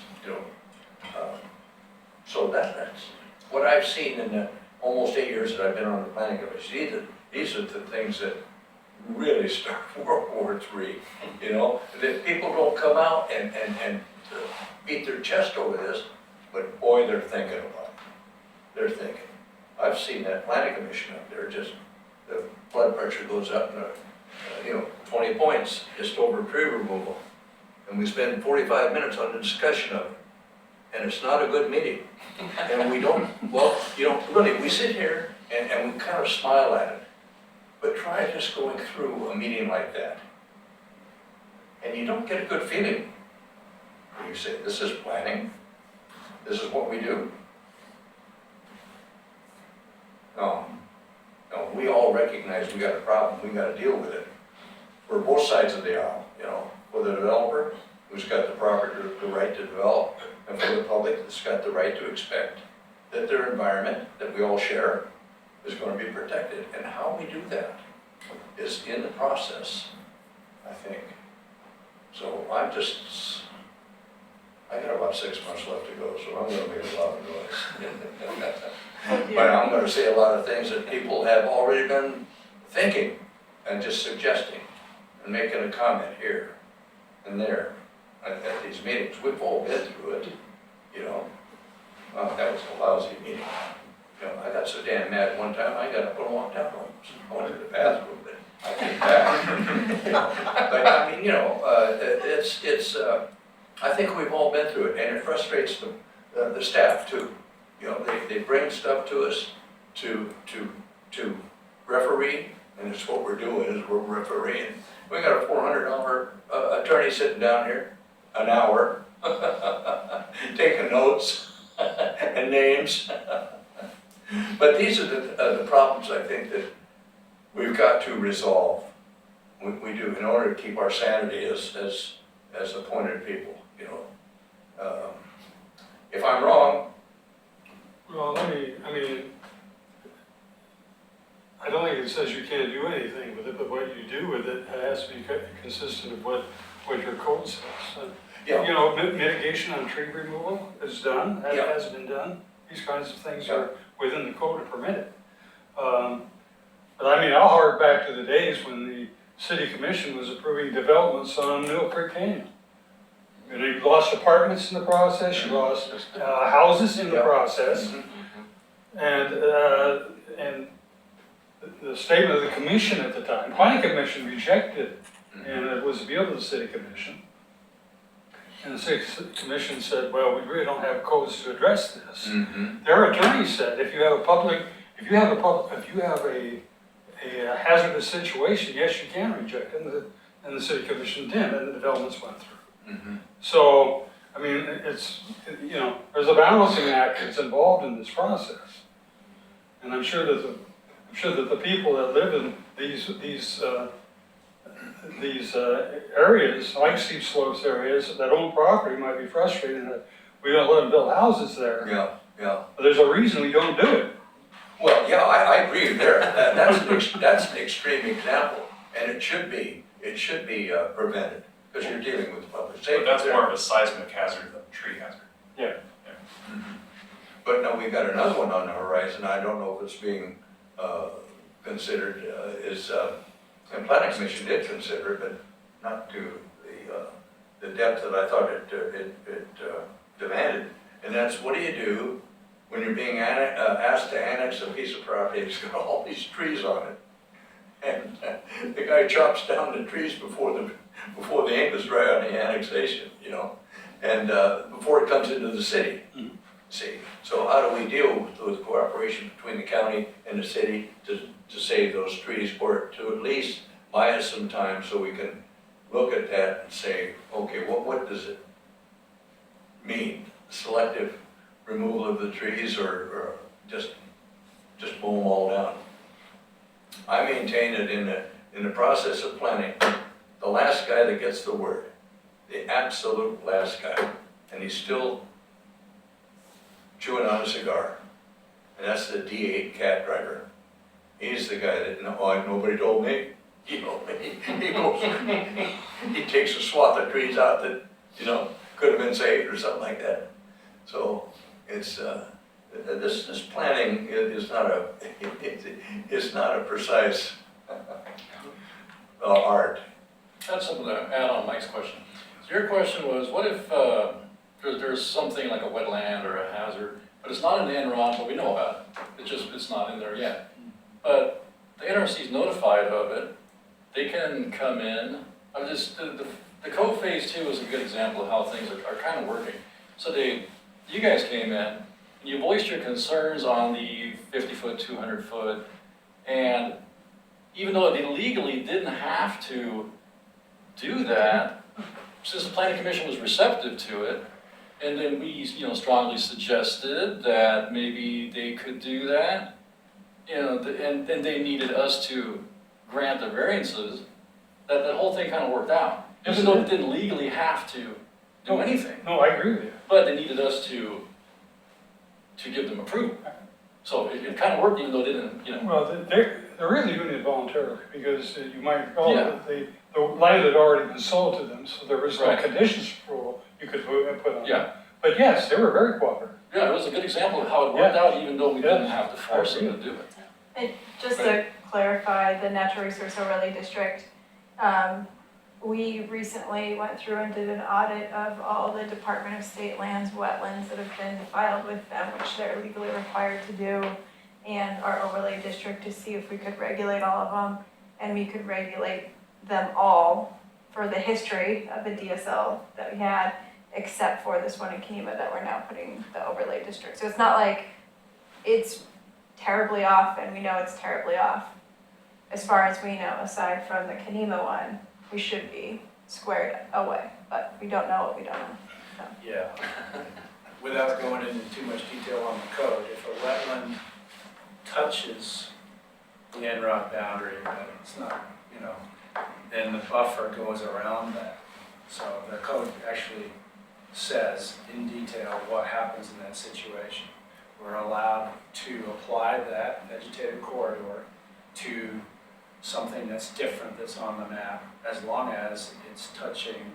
So that's what I've seen in the almost 8 years that I've been on the planning commission. These are the things that really start World War III, that people don't come out and beat their chest over this, but boy, they're thinking about it. They're thinking. I've seen that planning commission up there, just the blood pressure goes up, 20 points just over tree removal. And we spend 45 minutes on the discussion of it. And it's not a good meeting. And we don't, really, we sit here and we kind of smile at it. But try just going through a meeting like that. And you don't get a good feeling. You say, this is planning. This is what we do. No, we all recognize we got a problem, we got to deal with it. We're both sides of the aisle, for the developer, who's got the right to develop, and for the public that's got the right to expect that their environment that we all share is going to be protected. And how we do that is in the process, I think. So I got about 6 months left to go, so I'm going to make a lot of noise. But I'm going to say a lot of things that people have already been thinking and just suggesting and making a comment here and there at these meetings. We've all been through it, that was a lousy meeting. I got so damn mad one time, I got up and walked out home. I went to the bathroom, but I came back. But I mean, I think we've all been through it, and it frustrates the staff too. They bring stuff to us to referee, and it's what we're doing is we're refereeing. We got a $400 attorney sitting down here, an hour, taking notes and names. But these are the problems I think that we've got to resolve. We do in order to keep our sanity as appointed people. If I'm wrong. Well, I don't think it says you can't do anything with it, but what you do with it has to be consistent with what your code says. Mitigation on tree removal is done, that has been done. These kinds of things are within the code to permit it. But I'll hark back to the days when the city commission was approving developments on Mill Creek Canyon. And you lost apartments in the process, you lost houses in the process. And the statement of the commission at the time, planning commission rejected it, and it was appealed to the city commission. And the city commission said, well, we really don't have codes to address this. Their attorney said, if you have a hazardous situation, yes, you can reject it, and the city commission did, and the developments went through. So I mean, it's, you know, there's a balancing act that's involved in this process. And I'm sure that the people that live in these areas, like steep slopes areas, that own property might be frustrated that we don't let them build houses there. Yeah, yeah. But there's a reason we don't do it. Well, yeah, I agree there. That's an extreme example, and it should be prevented, because you're dealing with public safety. But that's there. more of a seismic hazard than a tree hazard. But no, we've got another one on the horizon, I don't know if it's being considered, and planning commission did consider it, but not to the depth that I thought it demanded. And that's, what do you do when you're being asked to annex a piece of property that's got all these trees on it? And the guy chops down the trees before the ink is dry on the annexation, you know, and before it comes into the city. Mhm. See, so how do we deal with cooperation between the county and the city to save those trees, or to at least buy us some time so we can look at that and say, okay, what does it mean? Selective removal of the trees, or just mow them all down? I maintain that in the process of planning, the last guy that gets the word, the absolute last guy, and he's still chewing on a cigar, and that's the D8 cab driver. He's the guy that, nobody told me. He told me. He takes a swath of trees out that, you know, could have been saved or something like that. So it's this planning is not a precise art. That's something to add on Mike's question. So your question was, what if there's something like a wetland or a hazard, but it's not in the NRON, but we know about it. It's not in there yet. But the NRC is notified of it. They can come in. The code phase 2 is a good example of how things are kind of working. So you guys came in, and you voiced your concerns on the 50-foot, 200-foot, and even though they legally didn't have to do that, since the planning commission was receptive to it, and then we, strongly suggested that maybe they could do that, and they needed us to grant the variances, that whole thing kind of worked out. Even though it didn't legally have to do anything, No, I agree with you. but they needed us to give them approval. So it kind of worked, even though it didn't, Well, they're really doing it voluntarily, because you might recall Yeah. that the land had already been sold to them, so there was no Right. conditions for you could put on it. Yeah. But yes, they were very cooperative. Yeah, it was a good example of how it worked out, even though we didn't have to force them to do it. And just to clarify, the Natural Resource Overlay District, we recently went through and did an audit of all the Department of State lands, wetlands that have been filed with them, which they're legally required to do, and our overlay district to see if we could regulate all of them, and we could regulate them all for the history of the DSL that we had, except for this one in Kenema that we're now putting the overlay district. So it's not like it's terribly off, and we know it's terribly off. As far as we know, aside from the Kenema one, we should be squared away, but we don't know what we don't know. Yeah. Without going into too much detail on the code, if a wetland touches the NROD boundary, but it's not, then the buffer goes around that. So the code actually says in detail what happens in that situation. We're allowed to apply that vegetated corridor to something that's different that's on the map, as long as it's touching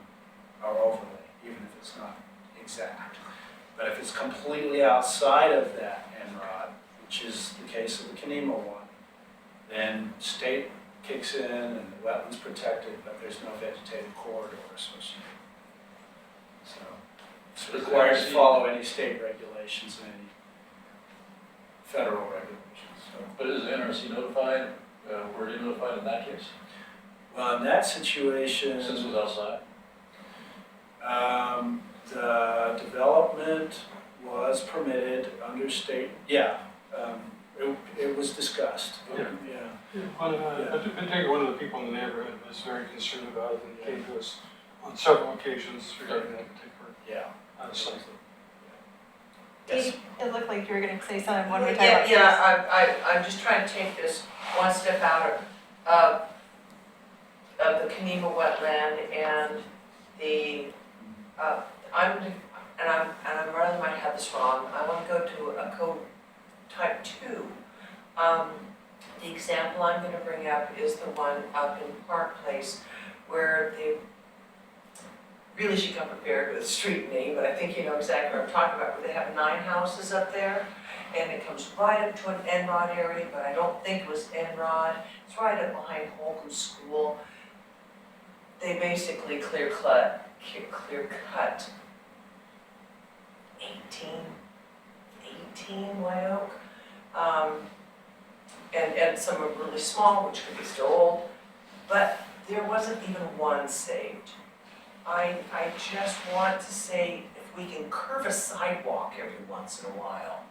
our overlay, even if it's not exact. But if it's completely outside of that NROD, which is the case of the Kenema one, then state kicks in and the wetland's protected, but there's no vegetated corridor associated. So it's required to follow any state regulations and any federal regulations. So, But is the NRC notified, were they notified in that case, well, in that situation, since it was outside? the development was permitted under state, it was discussed. Yeah. Yeah. I think one of the people in the neighborhood was very concerned about it and came to us on several occasions regarding that particular. Yeah, something. Yes. It looked like you were gonna say something when we were talking about. I'm just trying to take this one step out of the Keneva wetland and the, I'm really might have this wrong, I wanna go to a code type 2. The example I'm gonna bring up is the one up in Park Place where they really should come prepared with a street name, but I think you know exactly what I'm talking about, where they have 9 houses up there, and it comes right up to an Enrod area, but I don't think it was Enrod. It's right up behind Holcomb School. They basically clear cut 18 white oak. And some are really small, which could be still old, but there wasn't even one saved. I just want to say, if we can curve a sidewalk every once in a while,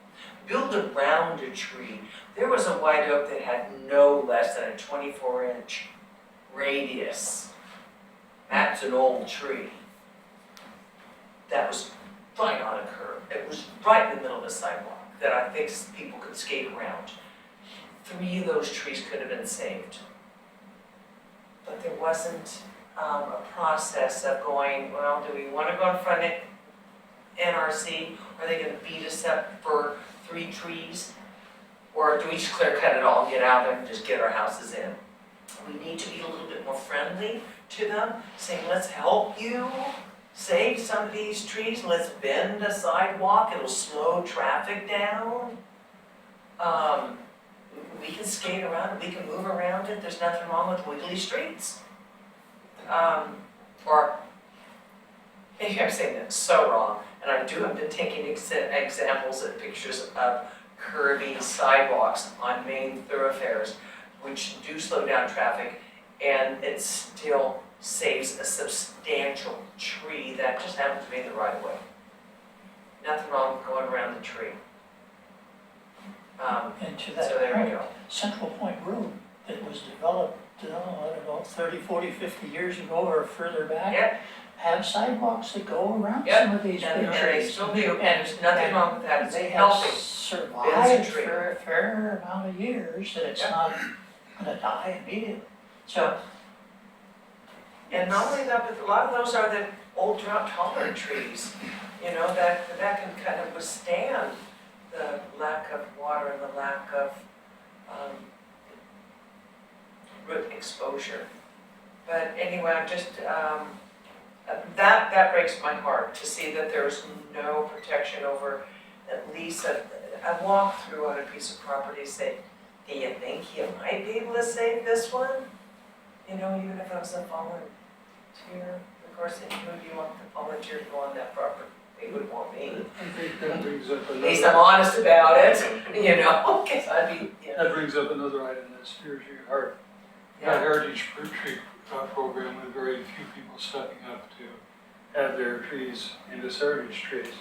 build around a tree. There was a white oak that had no less than a 24-inch radius. That's an old tree. That was right on a curve. It was right in the middle of the sidewalk that I think people could skate around. 3 of those trees could have been saved. But there wasn't a process of going, well, do we want to go in front of NRC? Are they going to beat us up for 3 trees? Or do we just clear cut it all and get out and just get our houses in? We need to be a little bit more friendly to them, saying, let's help you save some of these trees, let's bend a sidewalk, it'll slow traffic down. We can skate around, we can move around it, there's nothing wrong with wiggly streets. Or, maybe I'm saying that so wrong, and I've been taking examples and pictures of curving sidewalks on main thoroughfares, which do slow down traffic, and it still saves a substantial tree that just happens to be in the right of way. Nothing wrong with going around the tree. And to So that there we point, go. Central Point Road that was developed, I don't know, 30, 40, 50 years ago or further back, Yep, have sidewalks that go around Yep, some of these and big they trees. still do, and there's nothing wrong with that, it's They have healthy. survived tree. for a fair amount of years, that it's Yep. not gonna die immediately. So, And not only that, but a lot of those are the old drought tolerant trees, you know, that can kind of withstand the lack of water and the lack of root exposure. But anyway, I'm just, that breaks my heart to see that there's no protection over at least a walkthrough on a piece of property, say, do you think you might be able to save this one? You know, even if it was a volunteer, of course, who do you want the volunteer to go on that property? They would want me. I think that brings up At least I'm another, honest about it, you know, because I'd be, you know, that brings up another item that's near to your heart. That yeah. Heritage Fruit Tree program with very few people stepping up to add their trees into heritage trees.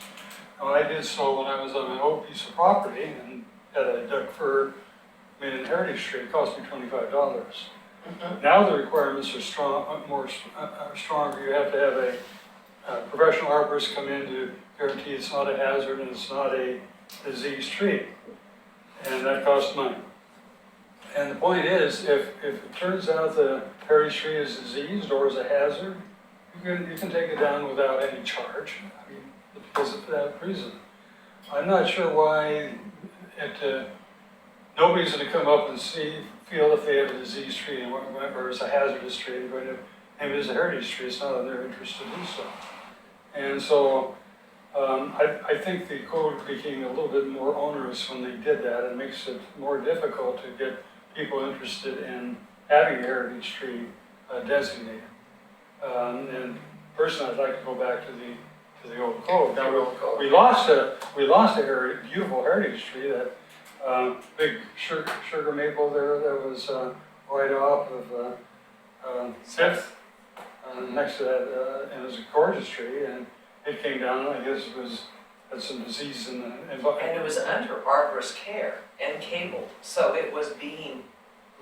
Now, I did so when I was on an old piece of property and had a Doug fir made an heritage tree, it cost me $25. Mhm. Now the requirements are stronger. You have to have a professional arborist come in to guarantee it's not a hazard and it's not a diseased tree. And that costs money. And the point is, if it turns out the heritage tree is diseased or is a hazard, you can take it down without any charge, I mean, because of that reason. I'm not sure why nobody's gonna come up and feel if they have a diseased tree or it's a hazardous tree, but if it is a heritage tree, it's not in their interest to do so. And so, I think the code became a little bit more onerous when they did that. It makes it more difficult to get people interested in having a heritage tree designated. And personally, I'd like to go back to the old code. Now, we lost a beautiful heritage tree, that big sugar maple there that was right off of Fifth. Next to that, and it was a gorgeous tree, and it came down, I guess it had some disease in the environment. And it was under arborist care and cabled, so it was being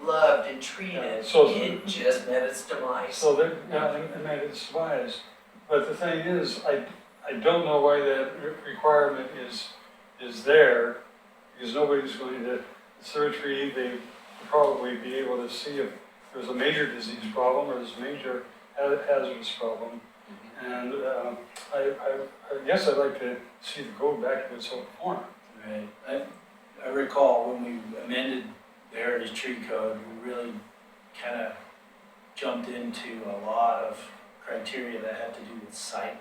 loved and treated, Yeah, so- it just met its demise. So it made its demise. But the thing is, I don't know why that requirement is there, because nobody's going to search for it. They probably be able to see if there's a major disease problem or there's a major hazardous problem. And I guess I'd like to see the code back to its old form. Right, I recall when we amended the Heritage Tree Code, we really kind of jumped into a lot of criteria that had to do with site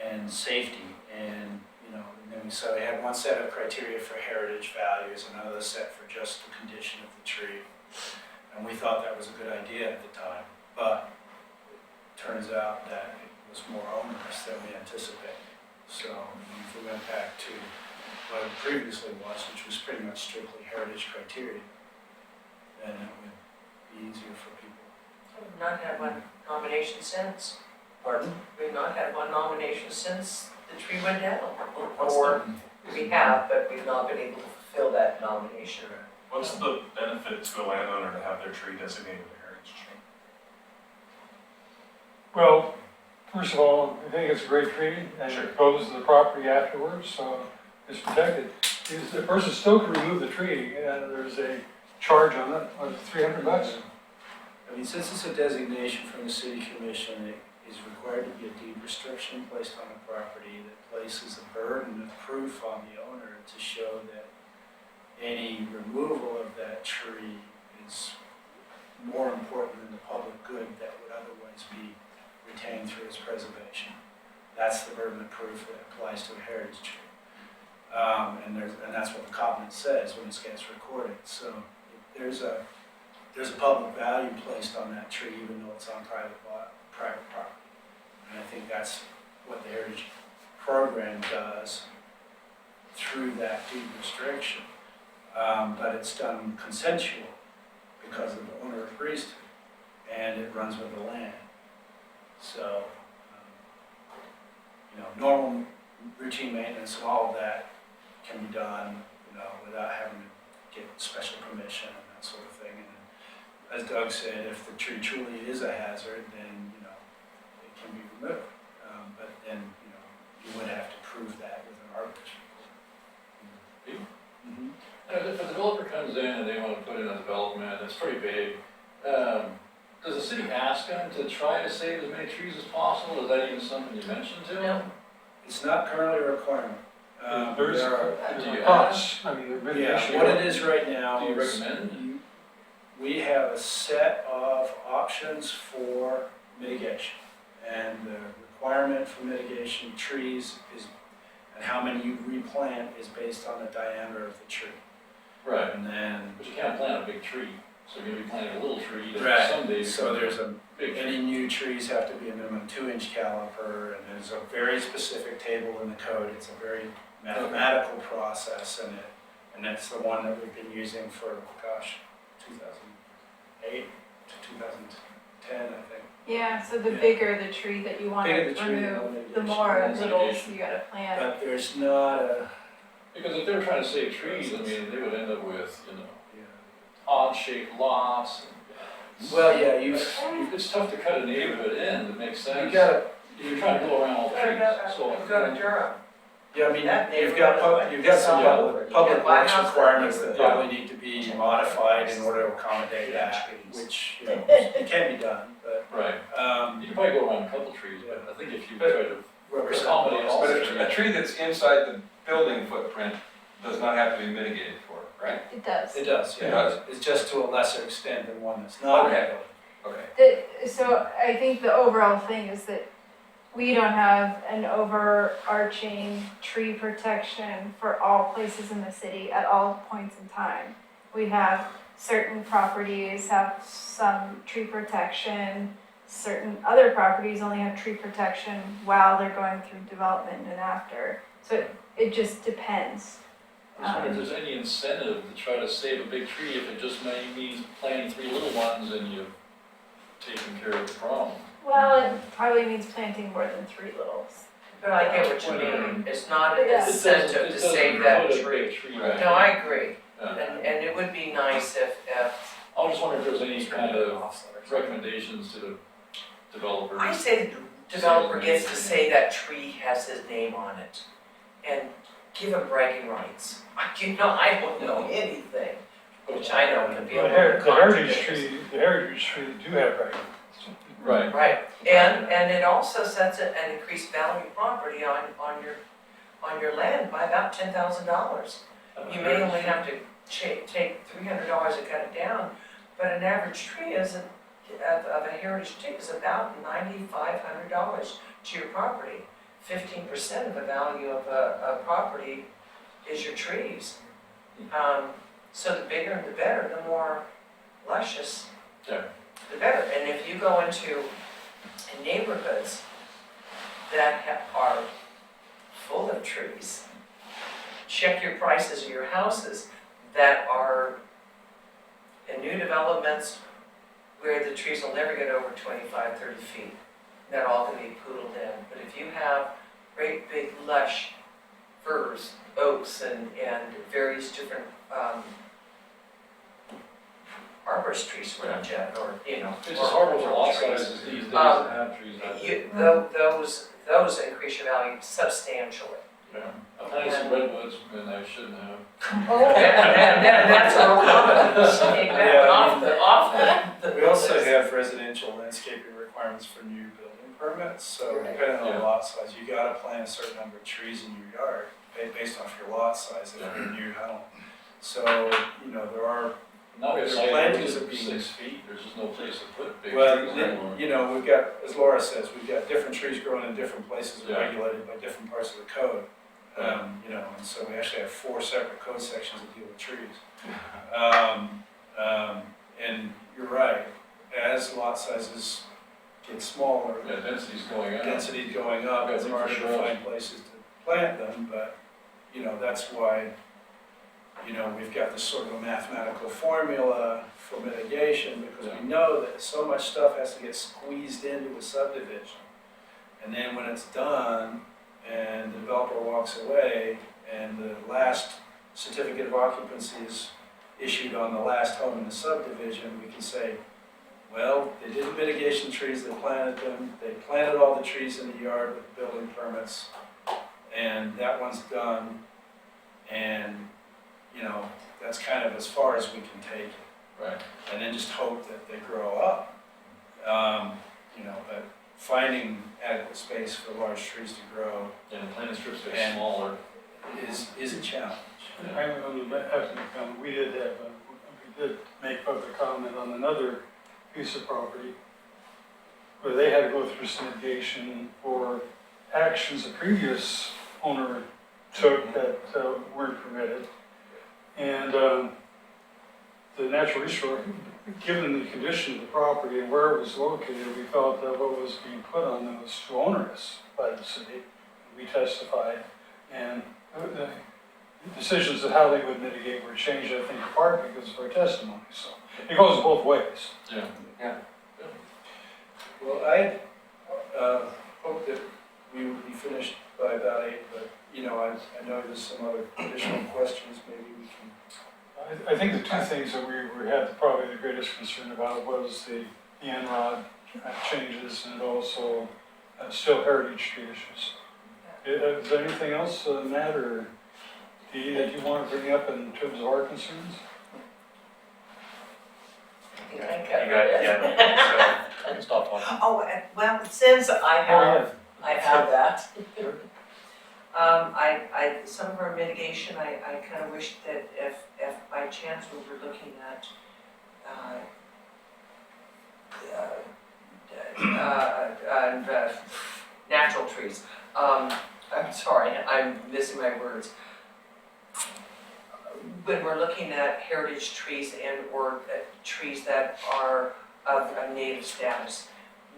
and safety, and, you know, and then so we had one set of criteria for heritage values, another set for just the condition of the tree. And we thought that was a good idea at the time, but it turns out that it was more onerous than we anticipated. So if we went back to what it previously was, which was pretty much strictly heritage criteria, then it would be easier for people. We've not had one nomination since. Pardon? We've not had one nomination since the tree went down. What's Or we have, but we've not been able to fulfill that nomination. What's the benefit to a landowner to have their tree designated a heritage tree? Well, first of all, I think it's a great tree, and Sure. it goes to the property afterwards, so it's protected. The person still can remove the tree, and there's a charge on it, of $300. I mean, since it's a designation from the city commission, it is required to be a deed restriction placed on the property that places a burden of proof on the owner to show that any removal of that tree is more important than the public good that would otherwise be retained through its preservation. That's the burden of proof that applies to a heritage tree. And that's what the covenant says when it gets recorded. So there's a public value placed on that tree even though it's on private property. And I think that's what the heritage program does through that deed restriction. But it's done consensual because the owner agrees to it, and it runs with the land. So, you know, normal routine maintenance and all of that can be done, you know, without having to get special permission and that sort of thing. And as Doug said, if the tree truly is a hazard, then, you know, it can be removed. But then, you know, you would have to prove that with an arbitration. Mm-hmm. If a developer comes in and they want to put in a development that's pretty big, does the city ask them to try to save as many trees as possible? Is that even something you mentioned to them? It's not currently a requirement. There's There are- Do you costs, I mean, the mitigation. Yeah, what it is right now Do you is recommend? we have a set of options for mitigation. And the requirement for mitigation trees is, and how many you replant is based on the diameter of the tree. Right, And then, but you can't plant a big tree, so you're gonna be planting a little tree that Right, someday so becomes there's a, big tree. any new trees have to be a minimum 2-inch caliper, and there's a very specific table in the code. It's a very mathematical process, and that's the one that we've been using for, gosh, 2008 to 2010, I think. Yeah, so the Yeah. bigger the tree that you want to Bigger the tree, remove, mitigation. the more Mitigation. littles you gotta plant. But there's not a, Because if they were trying to save trees, I mean, they would end up with, you know, yeah. odd shaped lots. Well, yeah, It's tough to cut a neighborhood in that makes you sense. gotta, You're trying to go around all the trees, so. Go to Durham. yeah, I mean, That you've got, neighborhood, you've got some it's all over. You public can buy a works house requirements that that neighborhood. probably need to be modified in order to accommodate that, which, you know, it can be done, but, Right, you could probably go around a couple trees, but I think if you try to rubber accommodate all But the a tree that's inside the building footprint does not have to be mitigated for, right? It does. it does, It yeah. does. It's just to a lesser extent than one that's not. Okay. Okay. So I think the overall thing is that we don't have an overarching tree protection for all places in the city at all points in time. We have certain properties have some tree protection, certain other properties only have tree protection while they're going through development and after. So it just depends. I just wonder if there's any incentive to try to save a big tree if it just means planting 3 little ones and you've taken care of the problem. Well, it probably means planting more than 3 littles. But I get what you mean. It's not an Yeah. incentive to save that tree. Right. No, I agree. Yeah. And it would be nice if I was just wondering if there's any kind of recommendations to the developer. I say developer gets to say that tree has his name on it and give him bragging rights. You know, I don't know anything, which I know can be a The little heritage contradictory. tree, the heritage tree do have rights. Right. Right, and it also sets an increased value property on your land by about $10,000. You may only have to take $300 to cut it down, but an average tree of a heritage tree is about $9,500 to your property. 15% of the value of a property is your trees. So the bigger and the better, the more luscious, Yeah. the better. And if you go into neighborhoods that are full of trees, check your prices of your houses that are in new developments where the trees will never get over 25, 30 feet. They're all gonna be poodled in. But if you have great big lush firs, oaks, and various different arborist trees, or It's just hard with lot sizes these days to have trees out there. those increase your value substantially. Yeah. I planted some redwoods and I shouldn't have. That's a real common. Off the. We also have residential landscaping requirements for new building permits, so Right. depending on Yeah. the lot size, you gotta plant a certain number of trees in your yard, based off your lot size if Yeah. you're a new home. So, there are, Now we have There's site plantings areas of of being- 6 feet, there's just no place to put big well, trees anymore. we've got, as Laura says, we've got different trees growing in different places Yeah. regulated by different parts of the code. And so we actually have 4 separate code sections that deal with trees. And you're right, as lot sizes get smaller, Yeah, density's going up. density's going up, Yeah, it's harder to shrubs. find places to plant them, but, that's why, we've got this sort of a mathematical formula for mitigation, because we know that so much stuff has to get squeezed into a subdivision. And then when it's done, and the developer walks away, and the last certificate of occupancy is issued on the last home in the subdivision, we can say, well, they did the mitigation trees, they planted them, they planted all the trees in the yard with building permits, and that one's done, and, that's kind of as far as we can take it. Right. And then just hope that they grow up. But finding adequate space for large trees to grow And the planting strips get And- smaller. is a challenge. I have to make comment, we did make public comment on another piece of property where they had to go through some mitigation for actions the previous owner took that weren't permitted. And the natural resource, given the condition of the property and where it was located, we felt that what was being put on them was too onerous by the city. We testified, and the decisions of how they would mitigate were changed, I think, in part because of our testimony. So it goes both ways. Yeah. Well, I hope that we would be finished by about 8, but, I know there's some other additional questions, maybe we can. I think the two things that we had probably the greatest concern about was the NROD changes and also still heritage tree issues. Is there anything else, Matt or Dee, that you want to bring up in terms of our concerns? I think I You covered got, it. yeah, so, I can stop talking. Oh, well, since I have that. Sure. Some of our mitigation, I kind of wish that if by chance we were looking at, natural trees, I'm sorry, I'm missing my words. When we're looking at heritage trees or trees that are of a native status,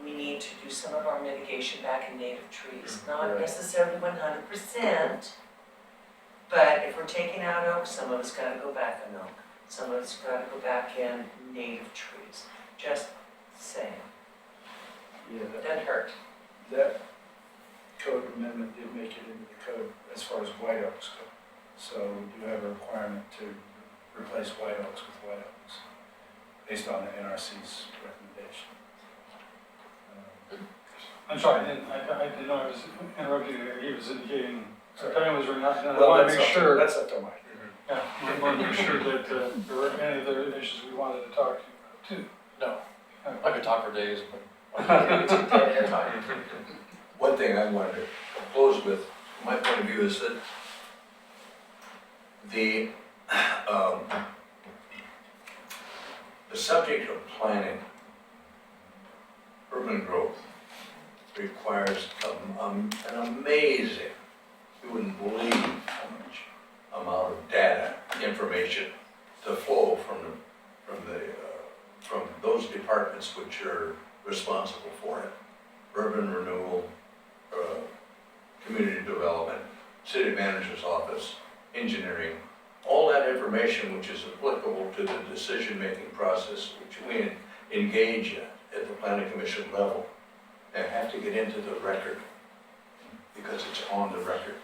we need to do some of our mitigation back in native trees, not Right. necessarily 100%. But if we're taking out oak, some of it's gotta go back in oak, some of it's gotta go back in native trees, just saying, Yeah, doesn't hurt. that code amendment did make it into the code as far as white oaks go. So we do have a requirement to replace white oaks with white oaks, based on the NRC's recommendation. I'm sorry, I didn't know I was interrupting you. He was indicating, time was running out, and I Well, wanted to that's make up sure. That's up to Mike. Yeah, I wanted to make sure that there were any other issues we wanted to talk to you No, about I too. could talk for days, but. One thing I wanted to close with, my point of view is that the subject of planning, urban growth, requires an amazing, you wouldn't believe how much amount of data, information to flow from those departments which are responsible for it. Urban renewal, community development, city manager's office, engineering, all that information which is applicable to the decision-making process which we engage in at the planning commission level, they have to get into the record because it's on the record.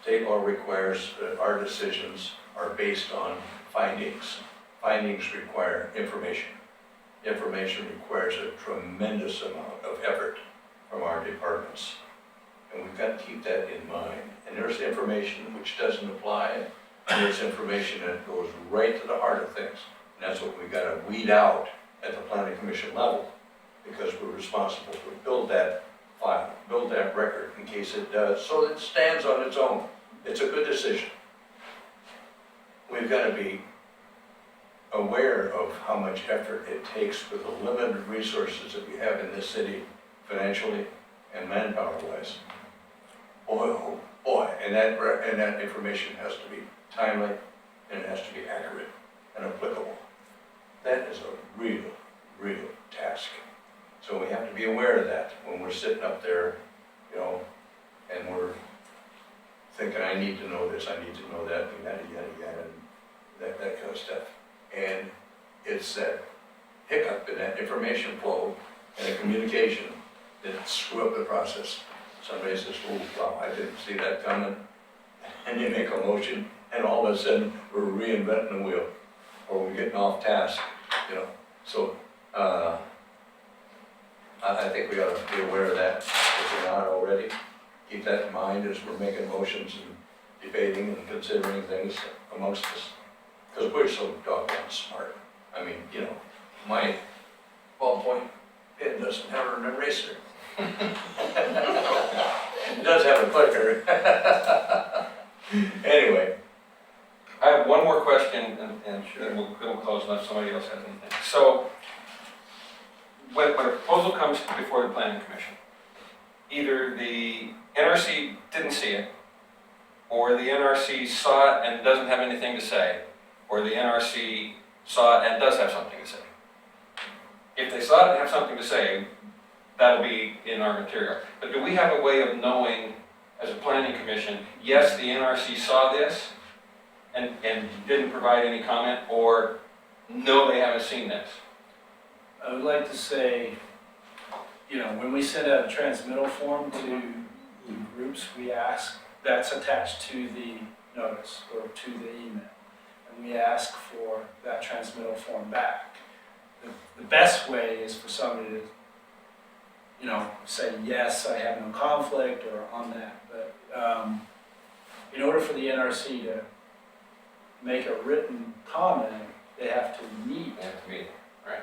State law requires that our decisions are based on findings. Findings require information. Information requires a tremendous amount of effort from our departments. And we've got to keep that in mind. And there's information which doesn't apply, and there's information that goes right to the heart of things. And that's what we've got to weed out at the planning commission level, because we're responsible to build that file, build that record in case it does, so that it stands on its own. It's a good decision. We've got to be aware of how much effort it takes with the limited resources that we have in this city, financially and manpower-wise. Boy, oh boy, and that information has to be timely, and it has to be accurate and applicable. That is a real, real task. So we have to be aware of that when we're sitting up there, you know, and we're thinking, I need to know this, I need to know that, and yada, yada, yada, and that kind of stuff. And it's that hiccup in that information flow and the communication that screw up the process. Somebody says, oh, wow, I didn't see that coming. And you make a motion, and all of a sudden, we're reinventing the wheel, or we're getting off task, you know. So, I think we ought to be aware of that, if we're not already. Keep that in mind as we're making motions and debating and considering things amongst us. Because we're so doggone smart. I mean, you know, my ballpoint pen doesn't have an eraser. It does have a clicker. Anyway. I have one more question, and then we'll close unless somebody else has anything. So, when a proposal comes before the planning commission, either the NRC didn't see it, or the NRC saw it and doesn't have anything to say, or the NRC saw it and does have something to say. If they saw it and have something to say, that'll be in our material. But do we have a way of knowing, as a planning commission, yes, the NRC saw this and didn't provide any comment, or no, they haven't seen this? I would like to say, you know, when we send out a transmittal form to groups, we ask, that's attached to the notice or to the email. And we ask for that transmittal form back. The best way is for somebody to, you know, say, yes, I have no conflict or on that. But in order for the NRC to make a written comment, they have to meet. They have to meet, right?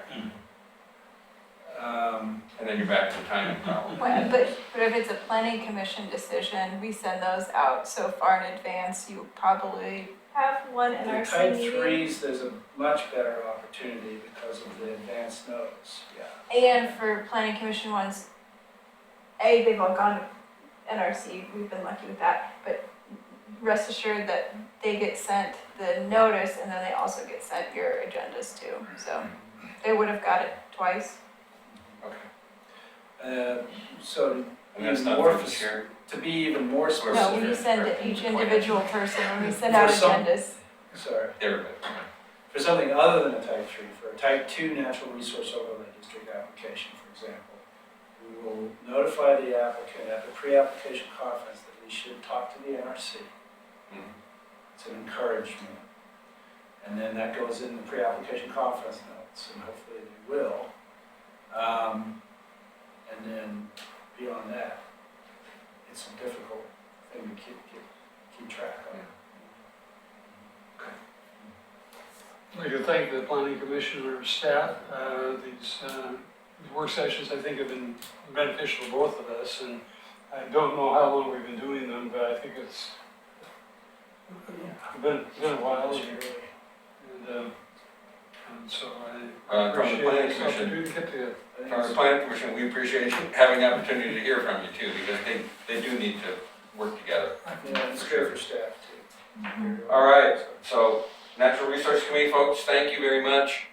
And then you're back to the timing problem. But if it's a planning commission decision, we send those out so far in advance, you probably have one In NRC type meeting. threes, there's a much better opportunity because of the advance notice, yeah. And for planning commission ones, they've all gone to NRC, we've been lucky with that, but rest assured that they get sent the notice and then they also get sent your agendas too. So they would have got it twice. So And that's even not more, for the chair? to be even more No, specific. we send it each individual person when we send out For some- agendas. Sorry, Everybody. for something other than a type three, for a type two natural resource overlay district application, for example, we will notify the applicant at the pre-application conference that we should talk to the NRC. Mhm. It's an encouragement. And then that goes in the pre-application conference notes, and hopefully they will. And then beyond that, it's a difficult thing to keep track of. I'd like to thank the planning commission and our staff. These work sessions, I think, have been beneficial to both of us, and I don't know how long we've been doing them, but I think it's been a while, and so I From the appreciate planning this commission. opportunity to get together. From the planning commission, we appreciate having the opportunity to hear from you too, because they do need to work together. Yeah, it's good for staff too. All right, so Natural Resource Committee folks, thank you very much.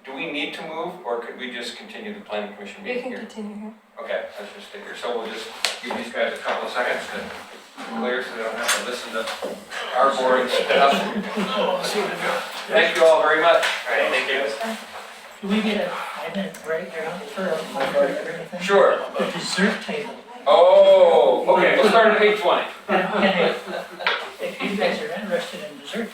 Do we need to move, or could we just continue the planning commission We meeting can here? continue here. Okay, let's just stay here. So we'll just give these guys a couple of seconds to clear so they don't have to listen to our boring stuff. Thank you all very much. All right, thank you. Do we get a 5-minute break for or anything? Sure. The dessert table. Oh, okay, we'll start at 8:20. And if you guys are interested in dessert,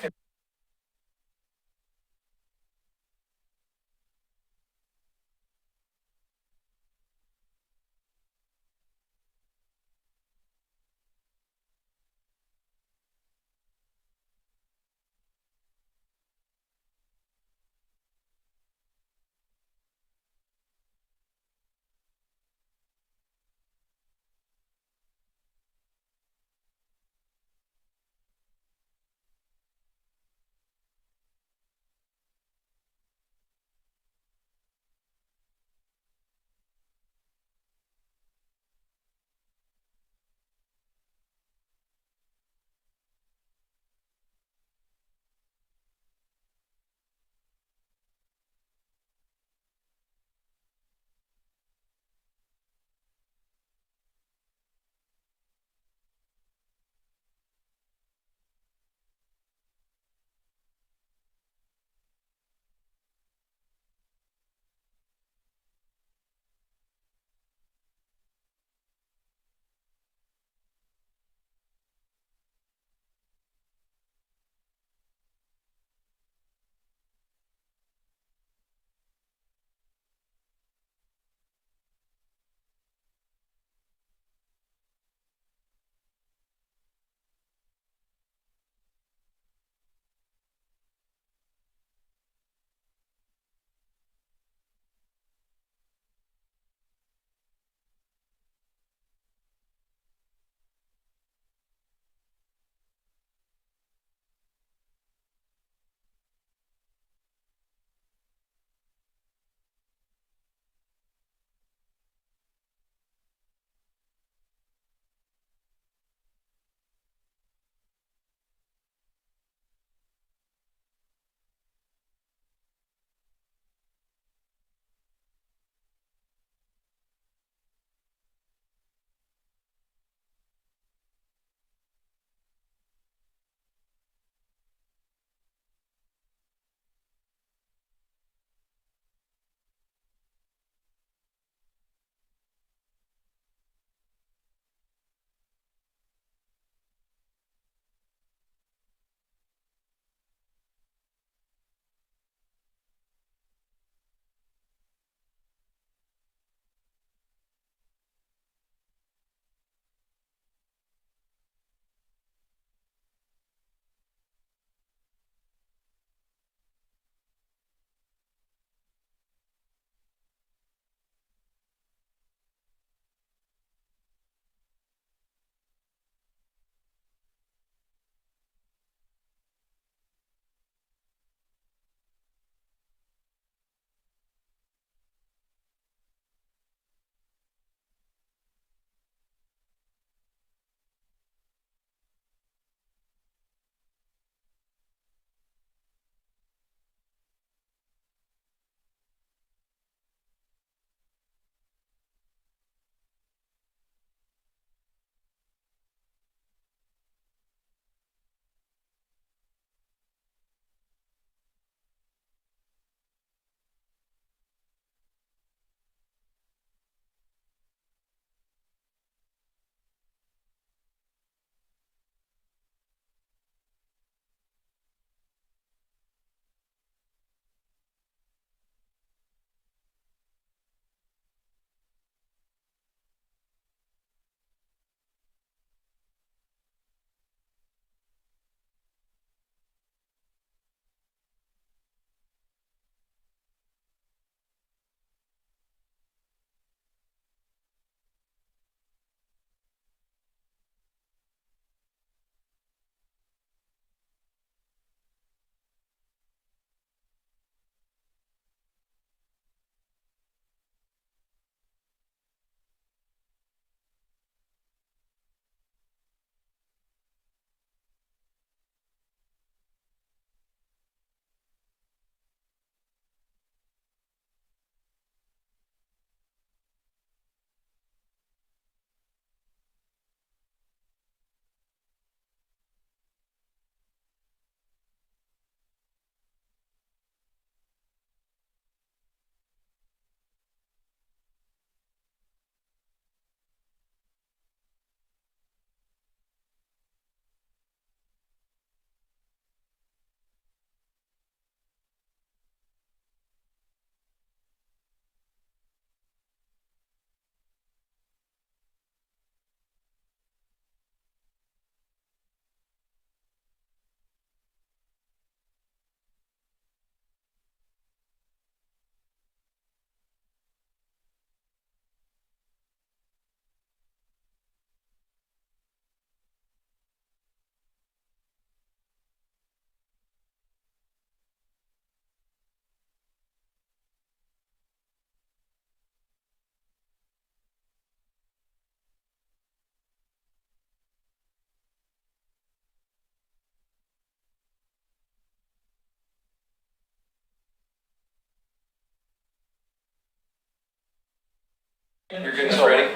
You're getting us ready?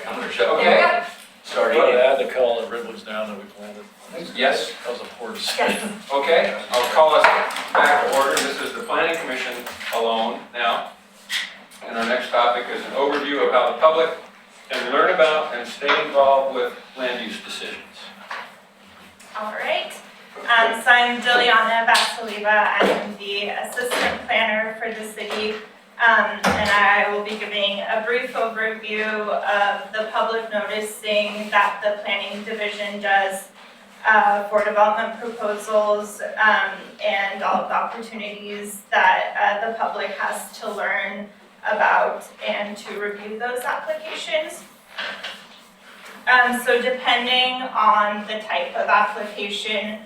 I'm gonna shut. Okay. Sorry. But add the call of redwoods down that we planted. Yes. That was a poor Yes. decision. Okay, I'll call us back to order. This is the planning commission alone now. And our next topic is an overview of how the public can learn about and stay involved with land use decisions. All right. So I'm Diliana Vasilieva. I'm the assistant planner for the city. And I will be giving a brief overview of the public noticing that the planning division does for development proposals and all of the opportunities that the public has to learn about and to review those applications. So depending on the type of application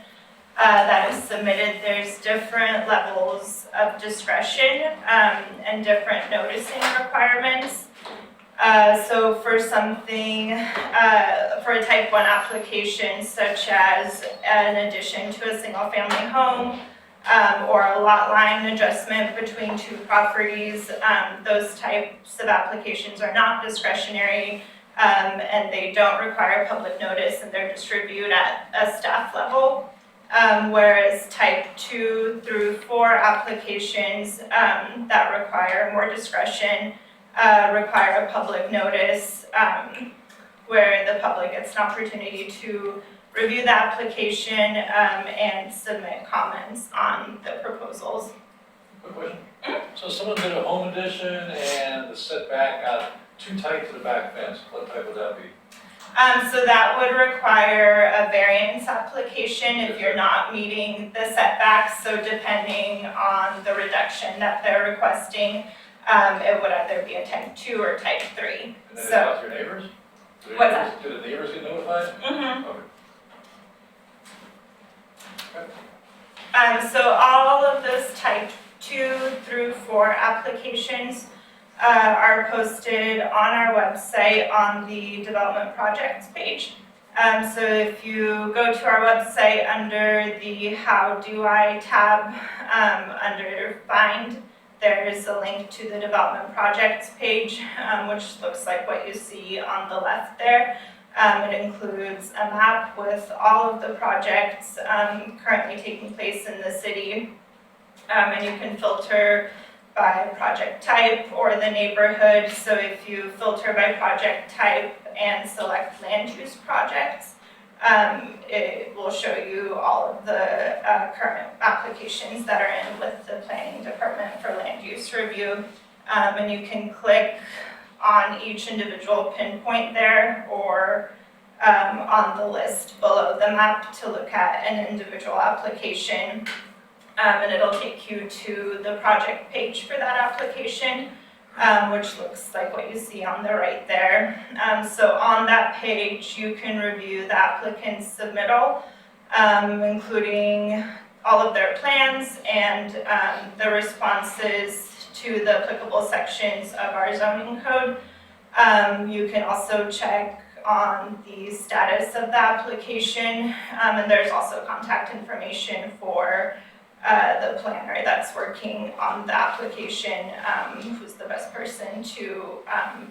that is submitted, there's different levels of discretion and different noticing requirements. So for something, for a type 1 application such as an addition to a single family home or a lot line adjustment between two properties, those types of applications are not discretionary and they don't require public notice and they're just reviewed at a staff level. Whereas type 2 through 4 applications that require more discretion require a public notice where the public gets an opportunity to review the application and submit comments on the proposals. Quick question. So someone did a home addition and the setback got too tight to the back fence. What type would that be? So that would require a variance application if you're not meeting the setbacks. So depending on the reduction that they're requesting, it would either be a type 2 or type 3. And then So- it got your neighbors? What's that? Do the neighbors get notified? Mm-hmm. Okay. So all of those type 2 through 4 applications are posted on our website on the development projects page. So if you go to our website under the How Do I tab, under Find, there's a link to the development projects page, which looks like what you see on the left there. It includes a map with all of the projects currently taking place in the city. And you can filter by project type or the neighborhood. So if you filter by project type and select land use projects, it will show you all of the current applications that are in with the planning department for land use review. And you can click on each individual pinpoint there or on the list below the map to look at an individual application. And it'll take you to the project page for that application, which looks like what you see on the right there. So on that page, you can review the applicant's submittal, including all of their plans and the responses to the applicable sections of our zoning code. You can also check on the status of the application, and there's also contact information for the planner that's working on the application, who's the best person to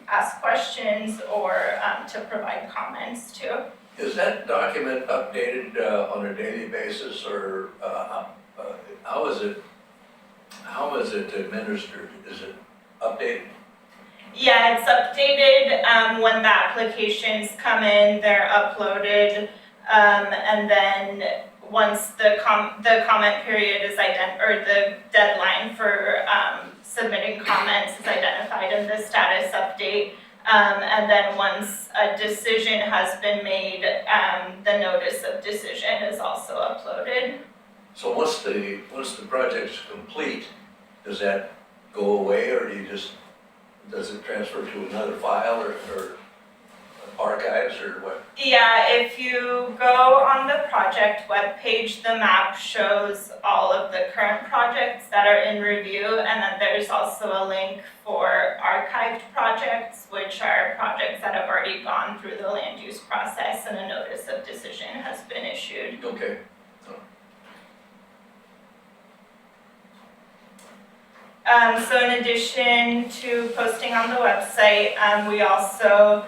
ask questions or to provide comments to. Is that document updated on a daily basis, or how is it administered? Is it updated? Yeah, it's updated when the applications come in, they're uploaded, and then once the comment period is or the deadline for submitting comments is identified in the status update, and then once a decision has been made, the notice of decision is also uploaded. So once the project's complete, does that go away, or does it transfer to another file or archives, or what? Yeah, if you go on the project webpage, the map shows all of the current projects that are in review, and then there's also a link for archived projects, which are projects that have already gone through the land use process and a notice of decision has been issued. Okay. So in addition to posting on the website, we also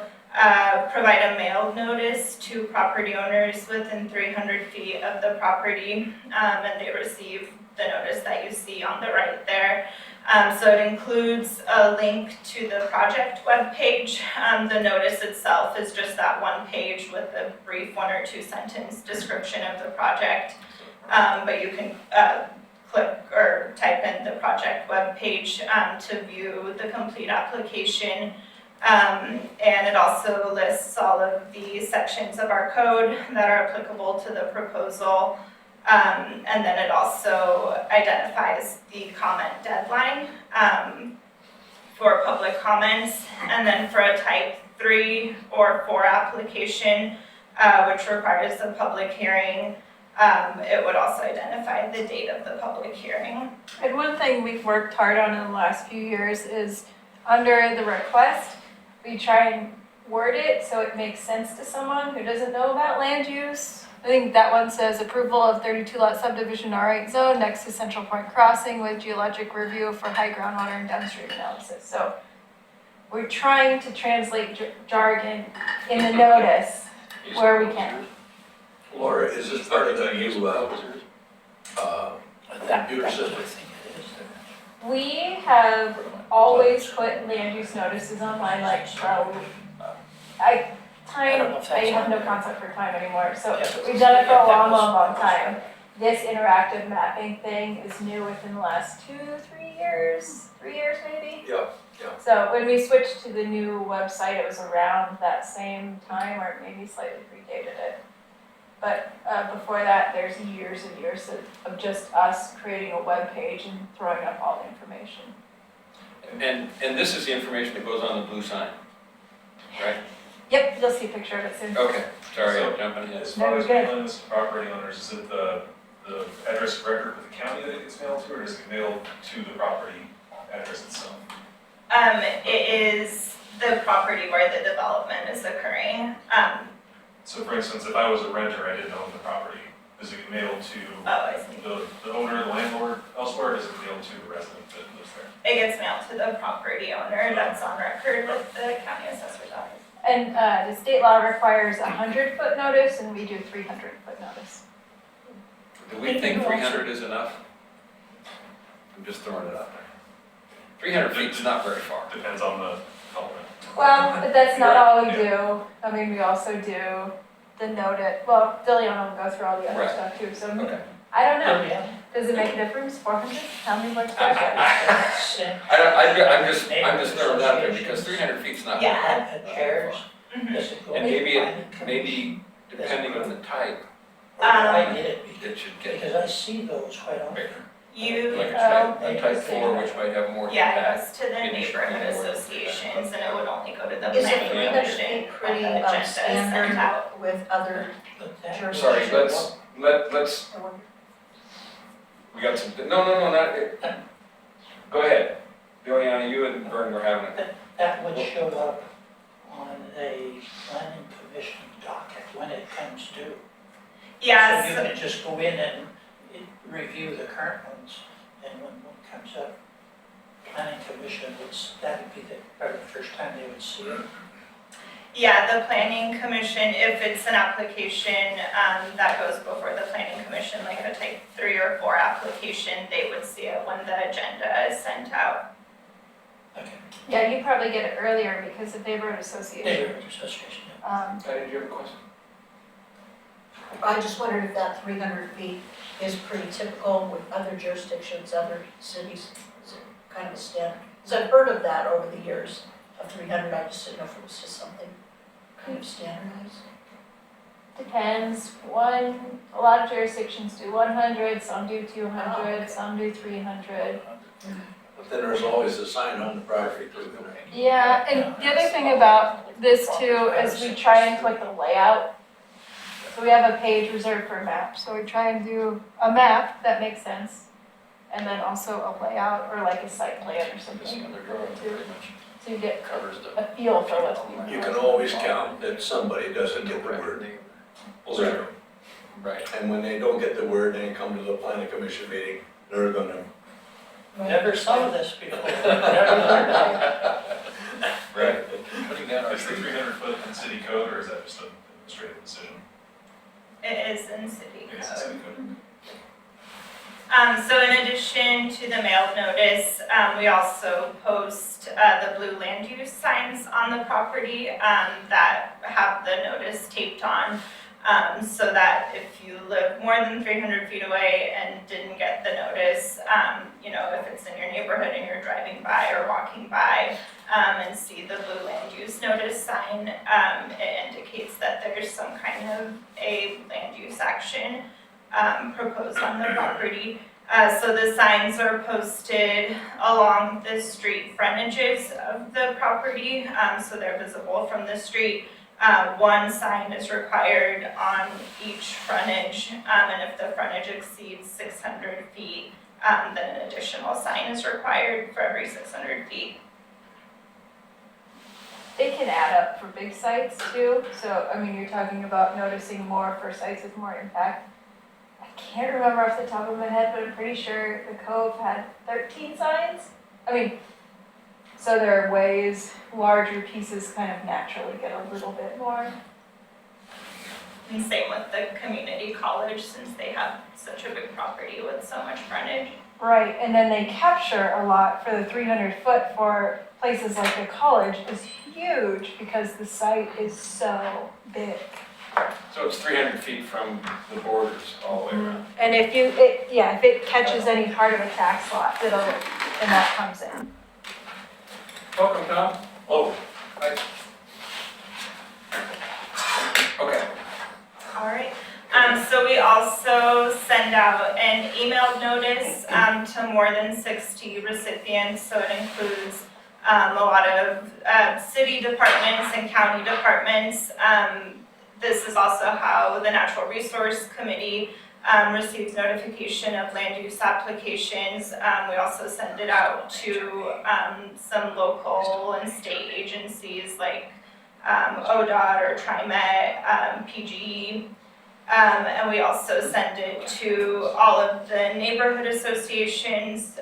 provide a mail notice to property owners within 300 feet of the property, and they receive the notice that you see on the right there. So it includes a link to the project webpage. The notice itself is just that one page with a brief 1 or 2 sentence description of the project, but you can click or type in the project webpage to view the complete application. And it also lists all of the sections of our code that are applicable to the proposal. And then it also identifies the comment deadline for public comments. And then for a type 3 or 4 application, which requires a public hearing, it would also identify the date of the public hearing. And one thing we've worked hard on in the last few years is under the request, we try and word it so it makes sense to someone who doesn't know about land use. I think that one says approval of 32 lot subdivision R8 zone next to Central Point Crossing with geologic review for high groundwater and downstream analysis. So we're trying to translate jargon in the notice where we can. Laura, is this part of the new, computer system? We have always put land use notices online, like I have no concept for time anymore, so we've done it for a long time. This interactive mapping thing is new within the last 2-3 years, 3 years maybe? Yeah. So when we switched to the new website, it was around that same time, or maybe slightly predated it. But before that, there's years and years of just us creating a web page and throwing up all the information. And this is the information that goes on the blue sign, right? Yep, you'll see a picture of it soon. Okay, sorry, So- I'm jumping in. As No, far you're as good. mailing this to property owners, is it the address of record with the county that it gets mailed to, or does it get mailed to the property address itself? It is the property where the development is occurring. So for instance, if I was a renter, I didn't own the property, does it get mailed to I see. the owner, the landlord elsewhere, or does it get mailed to the resident that lives there? It gets mailed to the property owner that's on record with the county assessor's office. And the state law requires 100-foot notice, and we do 300-foot notice. Do we think 300 is enough? I'm just throwing it out there. 300 feet is not very far. Depends on the culprit. Well, but that's not all we do. I mean, we also do the notice. Well, Diliana will go through all the other Right. stuff too. So Okay. I don't know. Yeah. Does it make a difference? 400? How many more square foot? I'm just throwing it out there because 300 feet's not very far. Yeah. Chairs. Mhm. Does it go And in maybe planning commission? maybe depending on the type, I get it, it should get because I see those quite often. bigger. You, Like Oh, a type 4, which might have more yeah, it impact. goes to the Maybe neighborhood more. associations and it would only go to the Is it planning 300 commission. feet pretty when the agenda is sent standard out. with other But that- jurisdictions? Sorry, let's, we got some, no, not, go ahead. Diliana, you and Vern were having it. That would show up on a planning commission docket when it comes due. Yeah, So you so- can just go in and review the current ones, and when one comes up, planning commission, that would be probably the first time they would see it. yeah, the planning commission, if it's an application, that goes before the planning commission, like a type 3 or 4 application, they would see it when the agenda is sent out. Okay. Yeah, you probably get it earlier because of neighborhood association. Neighborhood association, yeah. Did you have a question? I just wondered if that 300 feet is pretty typical with other jurisdictions, other cities, is it kind of a standard? Because I've heard of that over the years, of 300, I just didn't know if it was just something kind of standardized. Depends. A lot of jurisdictions do 100, some do 200, some do 300. But then there's always a sign on the property too. Yeah, and the other thing about this too is we try and put the layout. So we have a page reserved for maps, so we try and do a map that makes sense. And then also a layout or like a site plan or This something. other drawing pretty much So you get covers the. a feel for what's being You done. can always count that somebody doesn't get the word. Zero. Right. And when they don't get the word, they come to the planning commission meeting, they're gonna Never saw this before. Right. Putting down our Is the 300-foot in city code, or is that just an administrative decision? It is in city It's in code. city code. So in addition to the mailed notice, we also post the blue land use signs on the property that have the notice taped on, so that if you live more than 300 feet away and didn't get the notice, you know, if it's in your neighborhood and you're driving by or walking by and see the blue land use notice sign, it indicates that there's some kind of a land use action proposed on the property. So the signs are posted along the street frontages of the property, so they're visible from the street. One sign is required on each frontage, and if the frontage exceeds 600 feet, then an additional sign is required for every 600 feet. It can add up for big sites too, so, I mean, you're talking about noticing more for sites with more impact. I can't remember off the top of my head, but I'm pretty sure the Cove had 13 signs. I mean, so there are ways larger pieces kind of naturally get a little bit more. And same with the community college, since they have such a big property with so much frontage. Right, and then they capture a lot for the 300 foot for places like the college is huge because the site is so big. So it's 300 feet from the borders all the way around. And if if it catches any part of a tax lot, then that comes in. Welcome, Tom. Oh, Okay. All right. So we also send out an emailed notice to more than 60 recipients. So it includes a lot of city departments and county departments. This is also how the Natural Resource Committee receives notification of land use applications. We also send it out to some local and state agencies like ODOT or TriMet, PGE. And we also send it to all of the neighborhood associations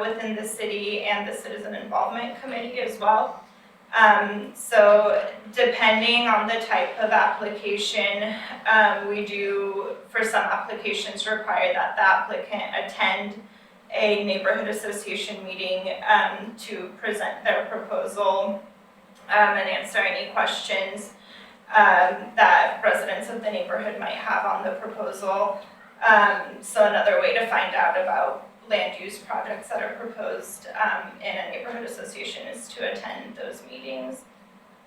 within the city and the Citizen Involvement Committee as well. So depending on the type of application, we do, for some applications, require that the applicant attend a neighborhood association meeting to present their proposal and answer any questions that residents of the neighborhood might have on the proposal. So another way to find out about land use projects that are proposed in a neighborhood association is to attend those meetings.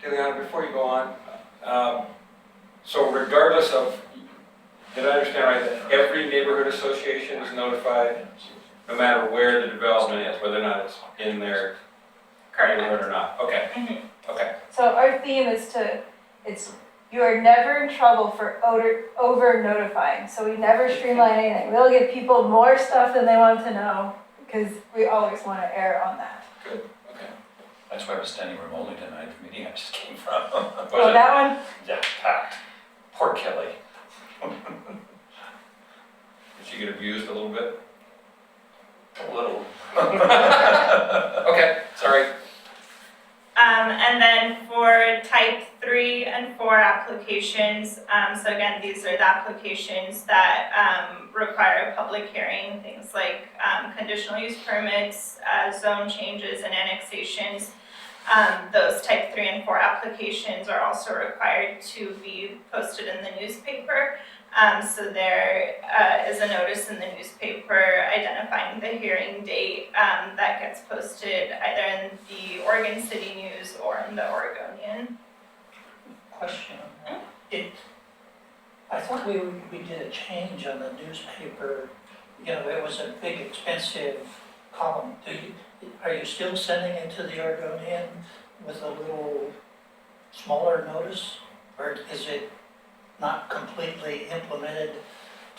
Juliana, before you go on, so regardless of, did I understand right, that every neighborhood association is notified no matter where the development is, whether or not it's in their neighborhood or not? Okay, Mhm. okay. So our theme is you are never in trouble for over notifying. So we never streamline anything. We'll give people more stuff than they want to know because we always want to err on that. Good, okay. that's why I was standing room only tonight, the meeting I just came from. Oh, that one? Yeah, packed. Poor Kelly. Did she get abused a little bit? A little. Okay, sorry. And then for type 3 and 4 applications, so again, these are the applications that require a public hearing, things like conditional use permits, zone changes and annexations. Those type 3 and 4 applications are also required to be posted in the newspaper. So there is a notice in the newspaper identifying the hearing date that gets posted either in the Oregon City News or in the Oregonian. Question on that. I thought we did a change on the newspaper, you know, it was a big expensive column. Are you still sending it to the Oregonian with a little smaller notice? Or is it not completely implemented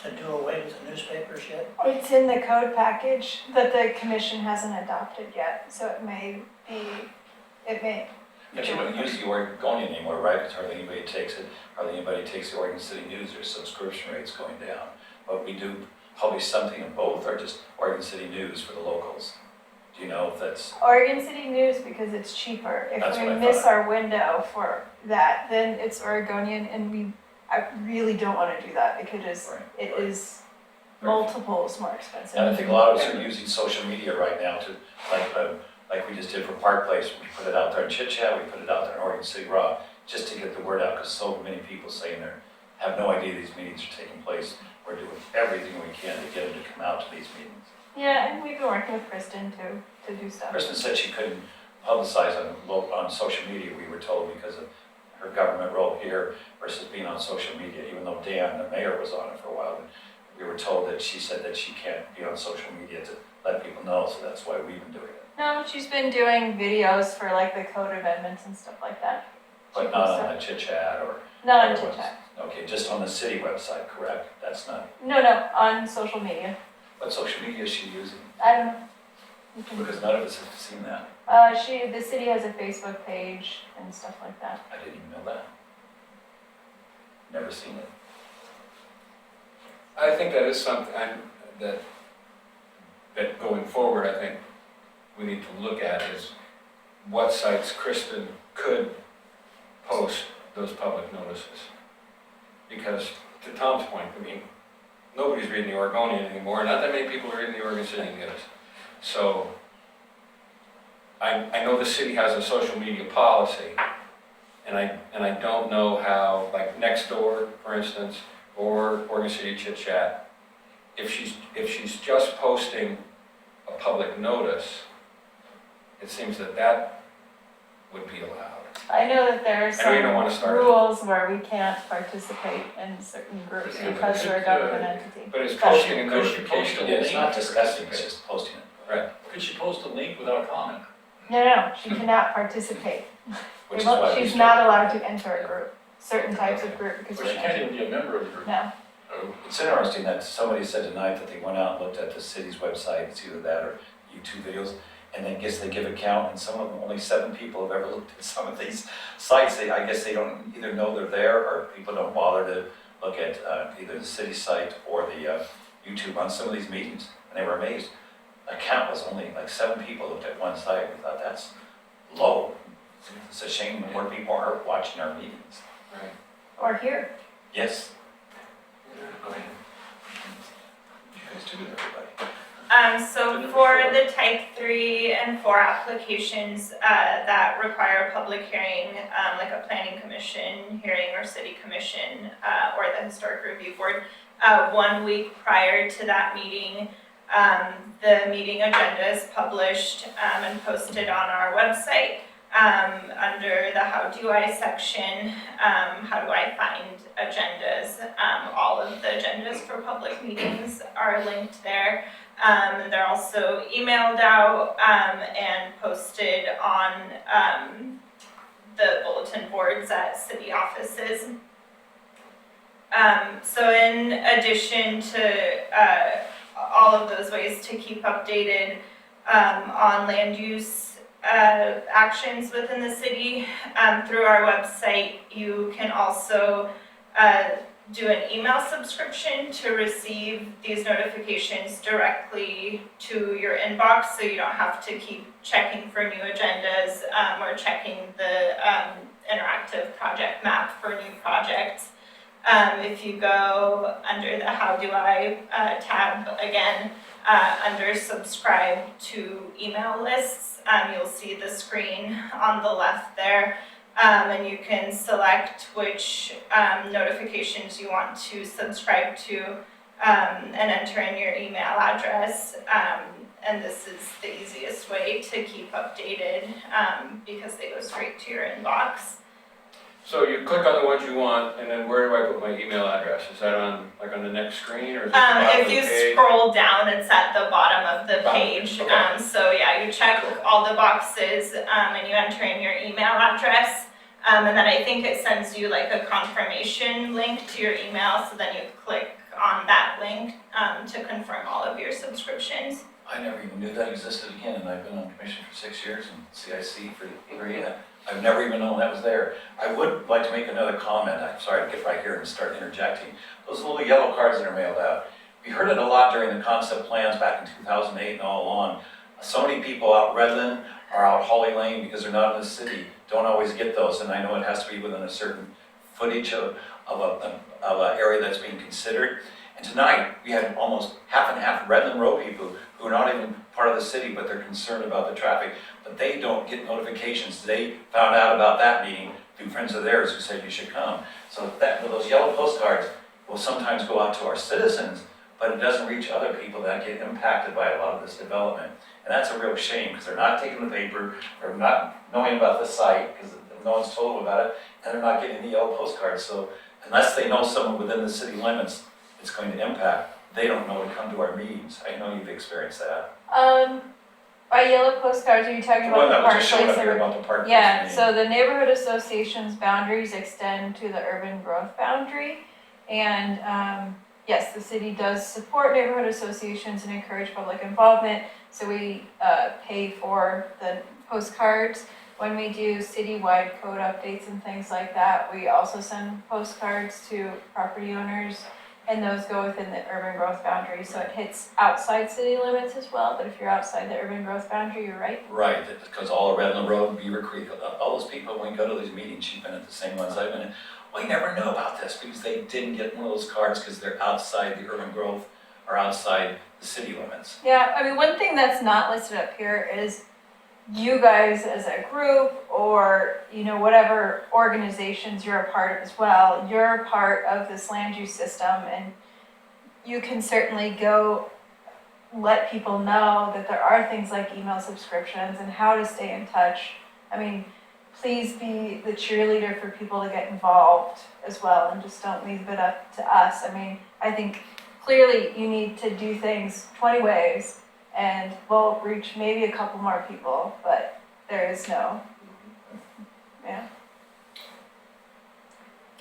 to do away with the newspapers yet? It's in the code package that the commission hasn't adopted yet, so it may. But you don't use the Oregonian anymore, right? Because hardly anybody takes it, hardly anybody takes the Oregon City News, their subscription rate's going down. But we do publish something in both, or just Oregon City News for the locals? Do you know if that's, Oregon City News because it's cheaper. If That's we what I miss thought. our window for that, then it's Oregonian, and I really don't want to do that because Right, it right. is multiples more expensive. and I think a lot of us are using social media right now to, like we just did for Park Place, we put it out there in Chit Chat, we put it out there in Oregon City Raw, just to get the word out, because so many people saying they have no idea these meetings are taking place. We're doing everything we can to get them to come out to these meetings. Yeah, and we've been working with Kristen to do stuff. Kristen said she couldn't publicize on social media, we were told, because of her government role here versus being on social media, even though Dan, the mayor, was on it for a while. But we were told that she said that she can't be on social media to let people know, so that's why we've been doing it. No, she's been doing videos for like the code amendments and stuff like that. But not on the Chit Chat or, Not on other Chit ones. Chat. Okay, just on the city website, correct? That's not, No, on social media. what social media is she using? I don't know. You can- Because none of us have seen that. the city has a Facebook page and stuff like that. I didn't even know that. Never seen it. I think that is something that going forward, I think we need to look at is what sites Kristen could post those public notices. Because to Tom's point, I mean, nobody's reading the Oregonian anymore, not that many people are reading the Oregon City News. So I know the city has a social media policy, and I don't know how, like Nextdoor, for instance, or Oregon City Chit Chat, if she's just posting a public notice, it seems that would be allowed. I know that there are I know you don't wanna some start it. rules where we can't participate in certain groups Yeah, because we're a government entity. But it's posting a Could she notification. post Yeah, it's not discussing, it's just posting it. Could she post a link without comment? No, she cannot participate. Which is why we She's started. not allowed to enter a group, certain types of group, because But we're she an can't entity. even be a member of the group. No, It's interesting that somebody said tonight that they went out and looked at the city's website, it's either that or YouTube videos, and I guess they give a count, and some of them, only 7 people have ever looked at some of these sites. I guess they don't either know they're there, or people don't bother to look at either the city site or the YouTube on some of these meetings, and they were amazed. The count was only like 7 people looked at one site. We thought that's low. It's a shame that more people are watching our meetings. Right. or here. Yes. Go ahead. You guys do it, everybody. So for the type 3 and 4 applications that require a public hearing, like a planning commission hearing or city commission or the historic review board, 1 week prior to that meeting, the meeting agenda is published and posted on our website. Under the How Do I section, how do I find agendas? All of the agendas for public meetings are linked there. They're also emailed out and posted on the bulletin boards at city offices. So in addition to all of those ways to keep updated on land use actions within the city, through our website, you can also do an email subscription to receive these notifications directly to your inbox, so you don't have to keep checking for new agendas or checking the interactive project map for new projects. If you go under the How Do I tab again, under subscribe to email lists, you'll see the screen on the left there. And you can select which notifications you want to subscribe to and enter in your email address. And this is the easiest way to keep updated because they go straight to your inbox. So you click on the ones you want, and then where do I put my email address? Is that on the next screen, or is it the bottom If of you the page? scroll down, it's at the bottom of the Bottom, page. okay. So yeah, you check all the boxes and you enter in your email address. And then I think it sends you like a confirmation link to your email, so then you click on that link to confirm all of your subscriptions. I never even knew that existed again, and I've been on commission for 6 years and CIC for 3. I've never even known that was there. I would like to make another comment. I'm sorry to get right here and start interjecting. Those little yellow cards that are mailed out. We heard it a lot during the concept plans back in 2008 and all along. So many people out Redland or out Holly Lane, because they're not in the city, don't always get those, and I know it has to be within a certain footage of a area that's being considered. And tonight, we had almost half and half Redland Road people who are not even part of the city, but they're concerned about the traffic, but they don't get notifications. They found out about that meeting through friends of theirs who said you should come. So that, those yellow postcards will sometimes go out to our citizens, but it doesn't reach other people that get impacted by a lot of this development. And that's a real shame, because they're not taking the paper, they're not knowing about the site, because no one's told them about it, and they're not getting the yellow postcards. So unless they know someone within the city limits it's going to impact, they don't know to come to our meetings. I know you've experienced that. By yellow postcards, are you talking about Well, the I was park just showing place? up here about the park place. Yeah, meeting. so the neighborhood association's boundaries extend to the urban growth boundary. And yes, the city does support neighborhood associations and encourage public involvement. So we pay for the postcards. When we do citywide code updates and things like that, we also send postcards to property owners, and those go within the urban growth boundary. So it hits outside city limits as well, but if you're outside the urban growth boundary, you're right. Right, because all of Redland Road, Beaver Creek, all those people, when you go to these meetings, you've been at the same ones I've been in, we never knew about this because they didn't get one of those cards because they're outside the urban growth or outside the city limits. Yeah, I mean, one thing that's not listed up here is you guys as a group, or, you know, whatever organizations you're a part of as well, you're part of this land use system, and you can certainly go let people know that there are things like email subscriptions and how to stay in touch. I mean, please be the cheerleader for people to get involved as well, and just don't leave it up to us. I mean, I think clearly you need to do things 20 ways, and we'll reach maybe a couple more people, but there is no, yeah.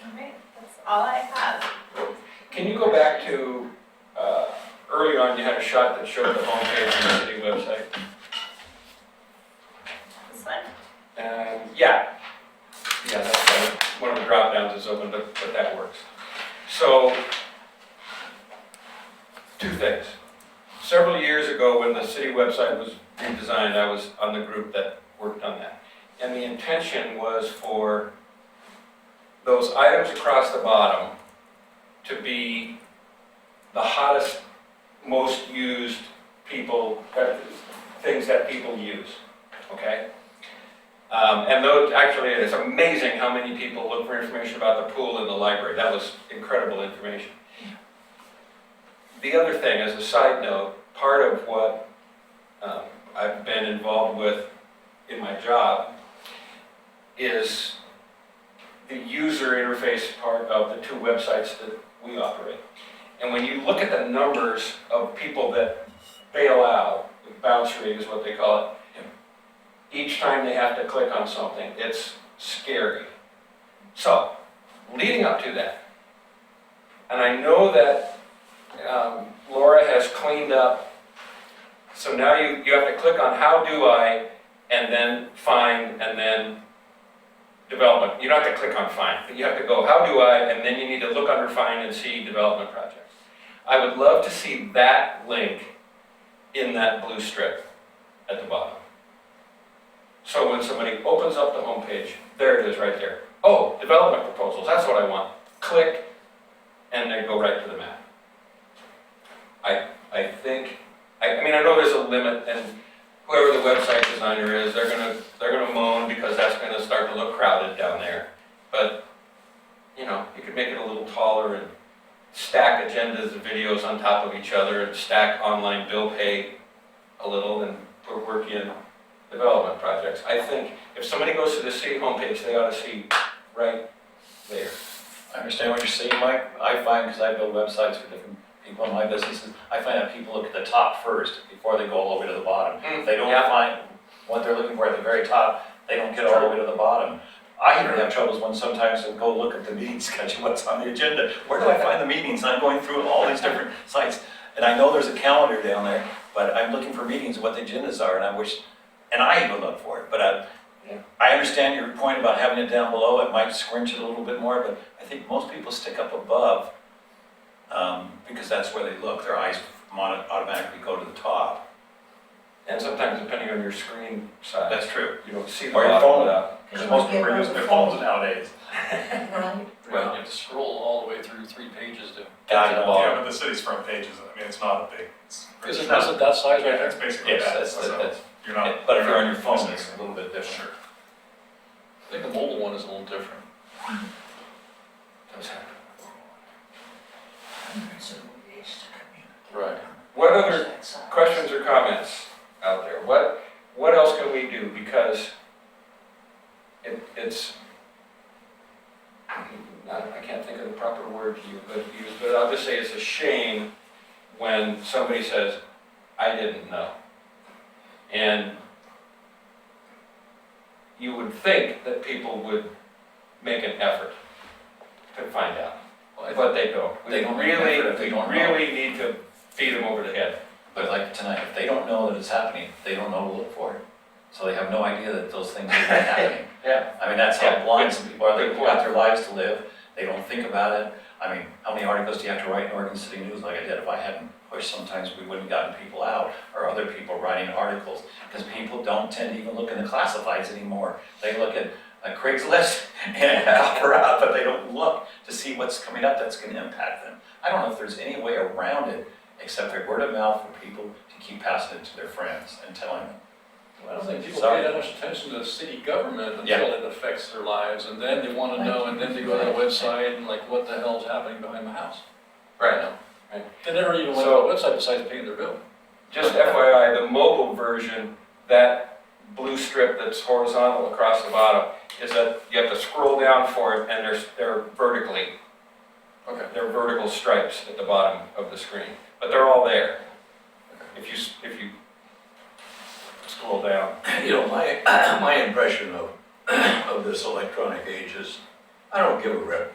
All right, that's all I have. Can you go back to, early on, you had a shot that showed the homepage on the city website? This one? Yeah, that's one of the drop downs is open, but that works. So, two things. Several years ago, when the city website was redesigned, I was on the group that worked on that. And the intention was for those items across the bottom to be the hottest, most used things that people use, okay? And those, actually, it's amazing how many people look for information about the pool in the library. That was incredible information. The other thing, as a side note, part of what I've been involved with in my job is the user interface part of the two websites that we operate. And when you look at the numbers of people that bail out, the bounce rate is what they call it, each time they have to click on something, it's scary. So, leading up to that, and I know that Laura has cleaned up, so now you have to click on how do I, and then find, and then development. You don't have to click on find, but you have to go how do I, and then you need to look under find and see development projects. I would love to see that link in that blue strip at the bottom. So when somebody opens up the homepage, there it is right there. Oh, development proposals, that's what I want. Click, and they go right to the map. I think, I mean, I know there's a limit, and whoever the website designer is, they're gonna moan because that's gonna start to look crowded down there. But, you know, you could make it a little taller and stack agendas and videos on top of each other and stack online bill pay a little and work in development projects. I think if somebody goes to the city homepage, they ought to see right there. I understand what you're saying, Mike. I find, because I build websites for different people in my businesses, I find that people look at the top first before they go all the way to the bottom. If they don't find what they're looking for at the very top, they don't get all the way to the bottom. I even have troubles when sometimes I go look at the meeting schedule, what's on the agenda. Where do I find the meetings? I'm going through all these different sites. And I know there's a calendar down there, but I'm looking for meetings and what the agendas are, and I wish, and I even look for it. But I understand your point about having it down below. It might squinch it a little bit more, but I think most people stick up above because that's where they look. Their eyes automatically go to the top. And sometimes depending on your screen size, That's true. you don't see the Or your bottom phone. up. Because most people are using their phones nowadays. Right. Well, you have to scroll all the way through 3 pages to Yeah, I get to the know. bottom. Yeah, but the city's front page is, I mean, it's not a big, it's. Is it that size right Yeah, there? it's basically Yes, that, that's, so that's, you're not. but if you're on your phone, it's a little bit different. Sure. I think the mobile one is a little different. Does happen. Right. What other questions or comments out there? What else can we do? Because it's, I can't think of the proper word to use, but I'll just say it's a shame when somebody says, I didn't know. And you would think that people would make an effort to find out, but they don't. They don't make an effort if they We don't know. really need to feed them over the head. But like tonight, if they don't know that it's happening, they don't know to look for it. So they have no idea that those things are happening. Yeah. I mean, that's how Yeah, blind good- some people are. good They've point. got their lives to live. They don't think about it. I mean, how many articles do you have to write in Oregon City News like I did? If I hadn't pushed, sometimes we wouldn't have gotten people out or other people writing articles. Because people don't tend to even look in the classifieds anymore. They look at Craigslist and offer out, but they don't look to see what's coming up that's going to impact them. I don't know if there's any way around it except for word of mouth for people to keep passing it to their friends and telling them. I don't think people Sorry. pay that much attention to city government Yeah. until it affects their lives, and then they wanna know, and then they go to the website and like, what the hell's happening behind the house? Right. Right. They never even went to So- the website besides paying their bill. Just FYI, the mobile version, that blue strip that's horizontal across the bottom, is that you have to scroll down for it, and they're vertically, Okay. they're vertical stripes at the bottom of the screen, but they're all there. If you scroll down. You know, my impression of this electronic age is, I don't give a rip.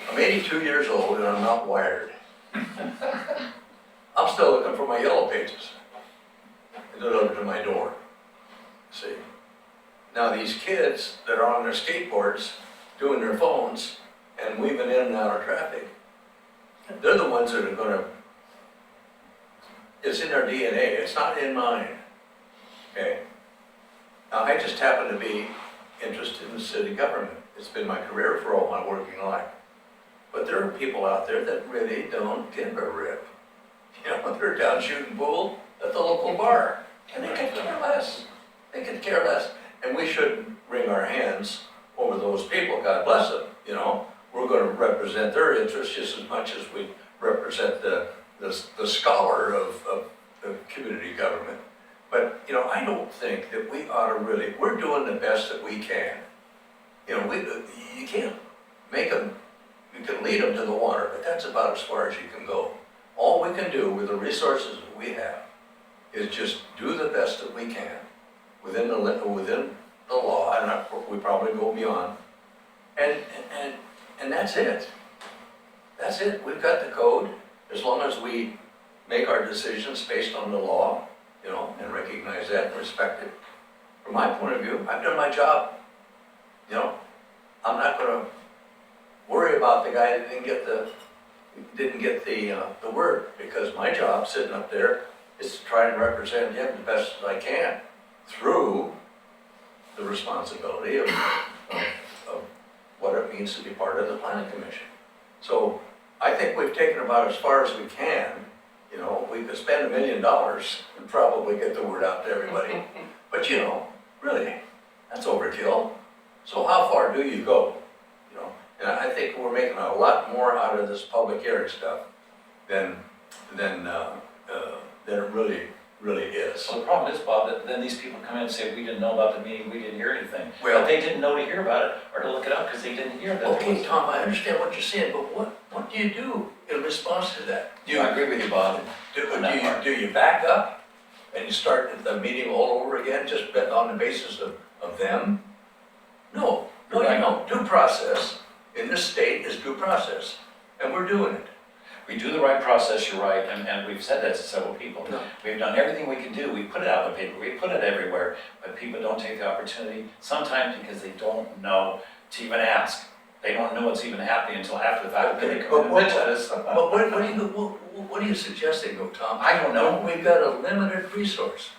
I'm 82 years old and I'm not wired. I'm still looking for my yellow pages delivered to my door, see? Now these kids that are on their skateboards, doing their phones and weaving in and out of traffic, they're the ones that are gonna, it's in their DNA, it's not in mine. Okay. Now, I just happen to be interested in city government. It's been my career for all my working life. But there are people out there that really don't give a rip. You know, they're down shooting pool at the local bar, and they could care less. They could care less. And we shouldn't wring our hands over those people, God bless them, you know. We're gonna represent their interests just as much as we represent the scholar of community government. But, you know, I don't think that we ought to really, we're doing the best that we can. You know, you can't make them, you can lead them to the water, but that's about as far as you can go. All we can do with the resources that we have is just do the best that we can within the law, and we probably go beyond. And that's it. That's it. We've got the code. As long as we make our decisions based on the law, you know, and recognize that and respect it. From my point of view, I've done my job. You know, I'm not gonna worry about the guy that didn't get the word, because my job sitting up there is to try and represent him the best as I can through the responsibility of what it means to be part of the planning commission. So I think we've taken about as far as we can. You know, we could spend $1 million and probably get the word out to everybody. But you know, really, that's overkill. So how far do you go? You know, and I think we're making a lot more out of this public hearing stuff than it really is. So the problem is, Bob, that then these people come in and say, we didn't know about the meeting, we didn't hear anything. Well- But they didn't know to hear about it or to look it up because they didn't hear that. there Okay, was- Tom, I understand what you're saying, but what do you do in response to that? I agree with you, Bob. Do you back up and you start the meeting all over again, just on the basis of them? No, you don't. Due process in this state is due process, and we're doing it. We do the right process, you're right, and we've said that to several people. No. We've done everything we can do, we put it out in the paper, we put it everywhere, but people don't take the opportunity, sometimes because they don't know to even ask. they don't know what's even happening until after the fact, then they come in and bitch at us. But what are you suggesting though, Tom? I don't know. We've got a limited resource.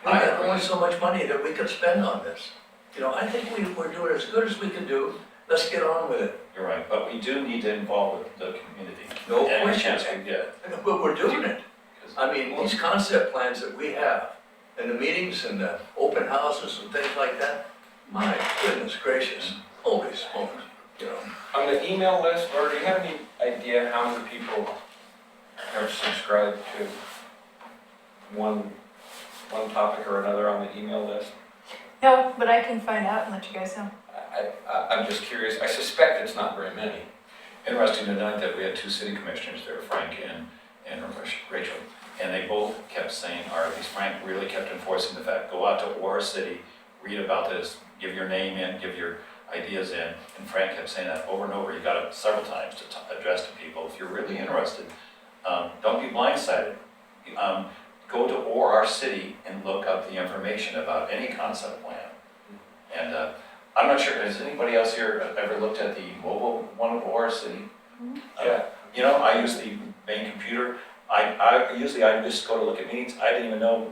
We've I got agree. only so much money that we can spend on this. You know, I think we're doing as good as we can do. Let's get on with it. You're right, but we do need to involve the community. No Any question. chance we get. But we're doing it. 'Cause- I mean, these concept plans that we have, and the meetings and the open houses and things like that, my goodness gracious, holy smokes, you know. On the email list, or do you have any idea how many people are subscribed to one topic or another on the email list? No, but I can find out and let you guys know. I'm just curious, I suspect it's not very many. Interesting tonight that we had two city commissioners there, Frank and Rachel, and they both kept saying, or at least Frank really kept enforcing the fact, go out to Aurora City, read about this, give your name in, give your ideas in, and Frank kept saying that over and over, you got it several times to address to people, if you're really interested, don't be blindsided. Go to OR City and look up the information about any concept plan. And I'm not sure, has anybody else here ever looked at the mobile one of OR City? Yeah. You know, I use the main computer. I usually just go to look at meetings. I didn't even know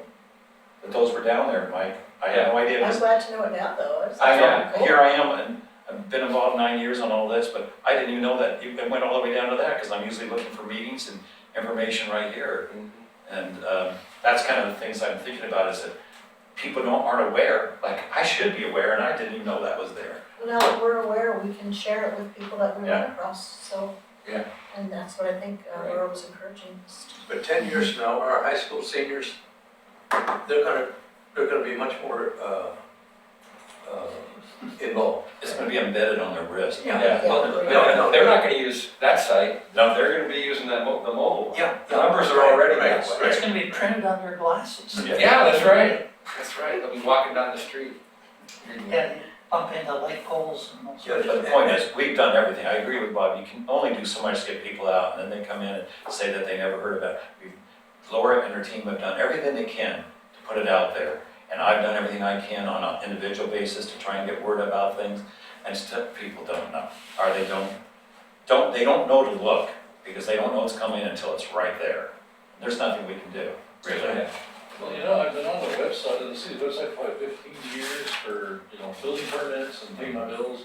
that those were down there, Mike. I had no idea. I'm glad to know it now, though. It's I know, Yeah. cool. here I am, and I've been involved 9 years on all this, but I didn't even know that it went all the way down to that, because I'm usually looking for meetings and information right here. And that's kind of the things I'm thinking about, is that people aren't aware, like, I should be aware, and I didn't even know that was there. Now that we're aware, we can share it with people that we run Yeah. across, so. Yeah. And that's what I think Right. Laura was encouraging us to. But 10 years from now, our high school seniors, they're gonna be much more involved. It's gonna be embedded on their wrist. Yeah. Well, No, they're not gonna use that site, No, they're gonna be using the mobile one. Yeah. The numbers are already Right, that way. right. It's gonna be printed on their glasses. Yeah, that's right, that's right, they'll be walking down the street. And bump into light poles and all Yeah, sorts But of. the point is, we've done everything. I agree with Bob. You can only do so much to get people out, and then they come in and say that they never heard about it. Laura and her team have done everything they can to put it out there. And I've done everything I can on an individual basis to try and get word about things, and still people don't know. Or they don't know to look, because they don't know it's coming until it's right there. There's nothing we can do, really. Well, you know, I've been on the website, the city website for like 15 years for, you know, building permits and paying my bills.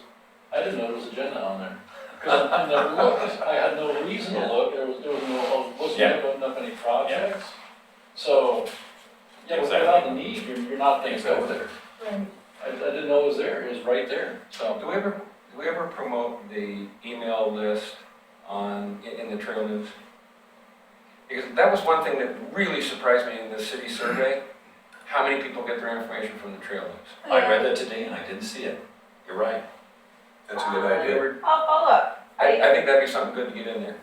I didn't know there was agenda on there. Because I never looked, I had no reason to look, there was no, I wasn't putting up any projects. So, yeah, without the need, you're not thinking over there. Right. I didn't know it was there, it was right there, so. Do we ever promote the email list in the trail news? Because that was one thing that really surprised me in the city survey, how many people get their information from the trail news. I read that today and I didn't see it. You're right. That's a good idea. I'll follow up. I think that'd be something good to get in there.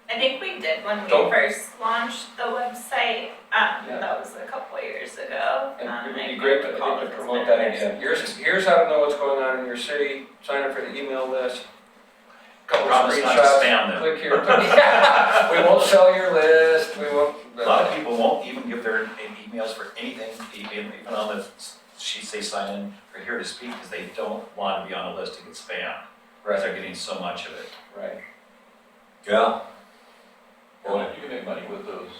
I think we did when we Don't- first launched the website. Yeah. That was a couple of years ago. And it would I be great can't to, recall I think, if to it's promote been that years. again. Here's how to know what's going on in your city, sign up for the email list. Couple of Promise not to screenshots, spam them. click here, yeah, we won't sell your list, we won't. A lot of people won't even give their emails for anything, even on the sheets they sign in for here to speak, because they don't want to be on the list to get spam. Because they're getting so much of it. Right. Yeah. Well, you can make money with those.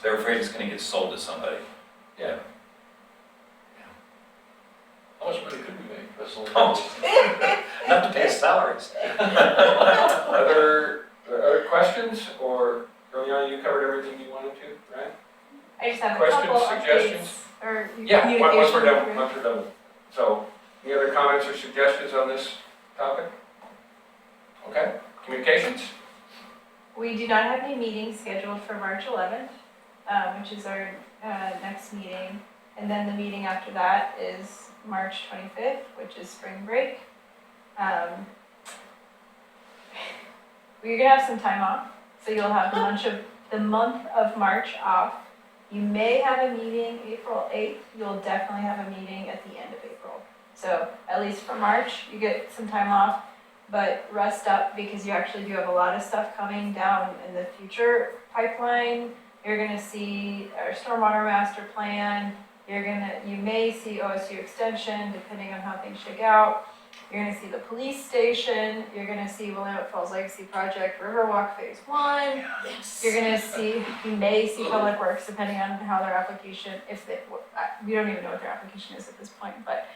They're afraid it's gonna get sold to somebody. Yeah. How much money could we make? That's all. Not to pay salaries. Other questions, or Juliana, you covered everything you wanted to, right? I just have a Questions, couple suggestions? updates or Yeah, once we're done, communication. once we're done. So, any other comments or suggestions on this topic? Okay, communications? We do not have any meetings scheduled for March 11th, which is our next meeting. And then the meeting after that is March 25th, which is spring break. You're gonna have some time off, so you'll have the month of March off. You may have a meeting April 8th, you'll definitely have a meeting at the end of April. So at least for March, you get some time off, but rest up because you actually do have a lot of stuff coming down in the future pipeline. You're gonna see our stormwater master plan, you may see OSU extension depending on how things shake out. You're gonna see the police station, you're gonna see Willamette Falls Legacy Project, Riverwalk Phase 1. Yes. You're gonna see, you may see Public Works depending on how their application, if they, we don't even know what their application is at this point, but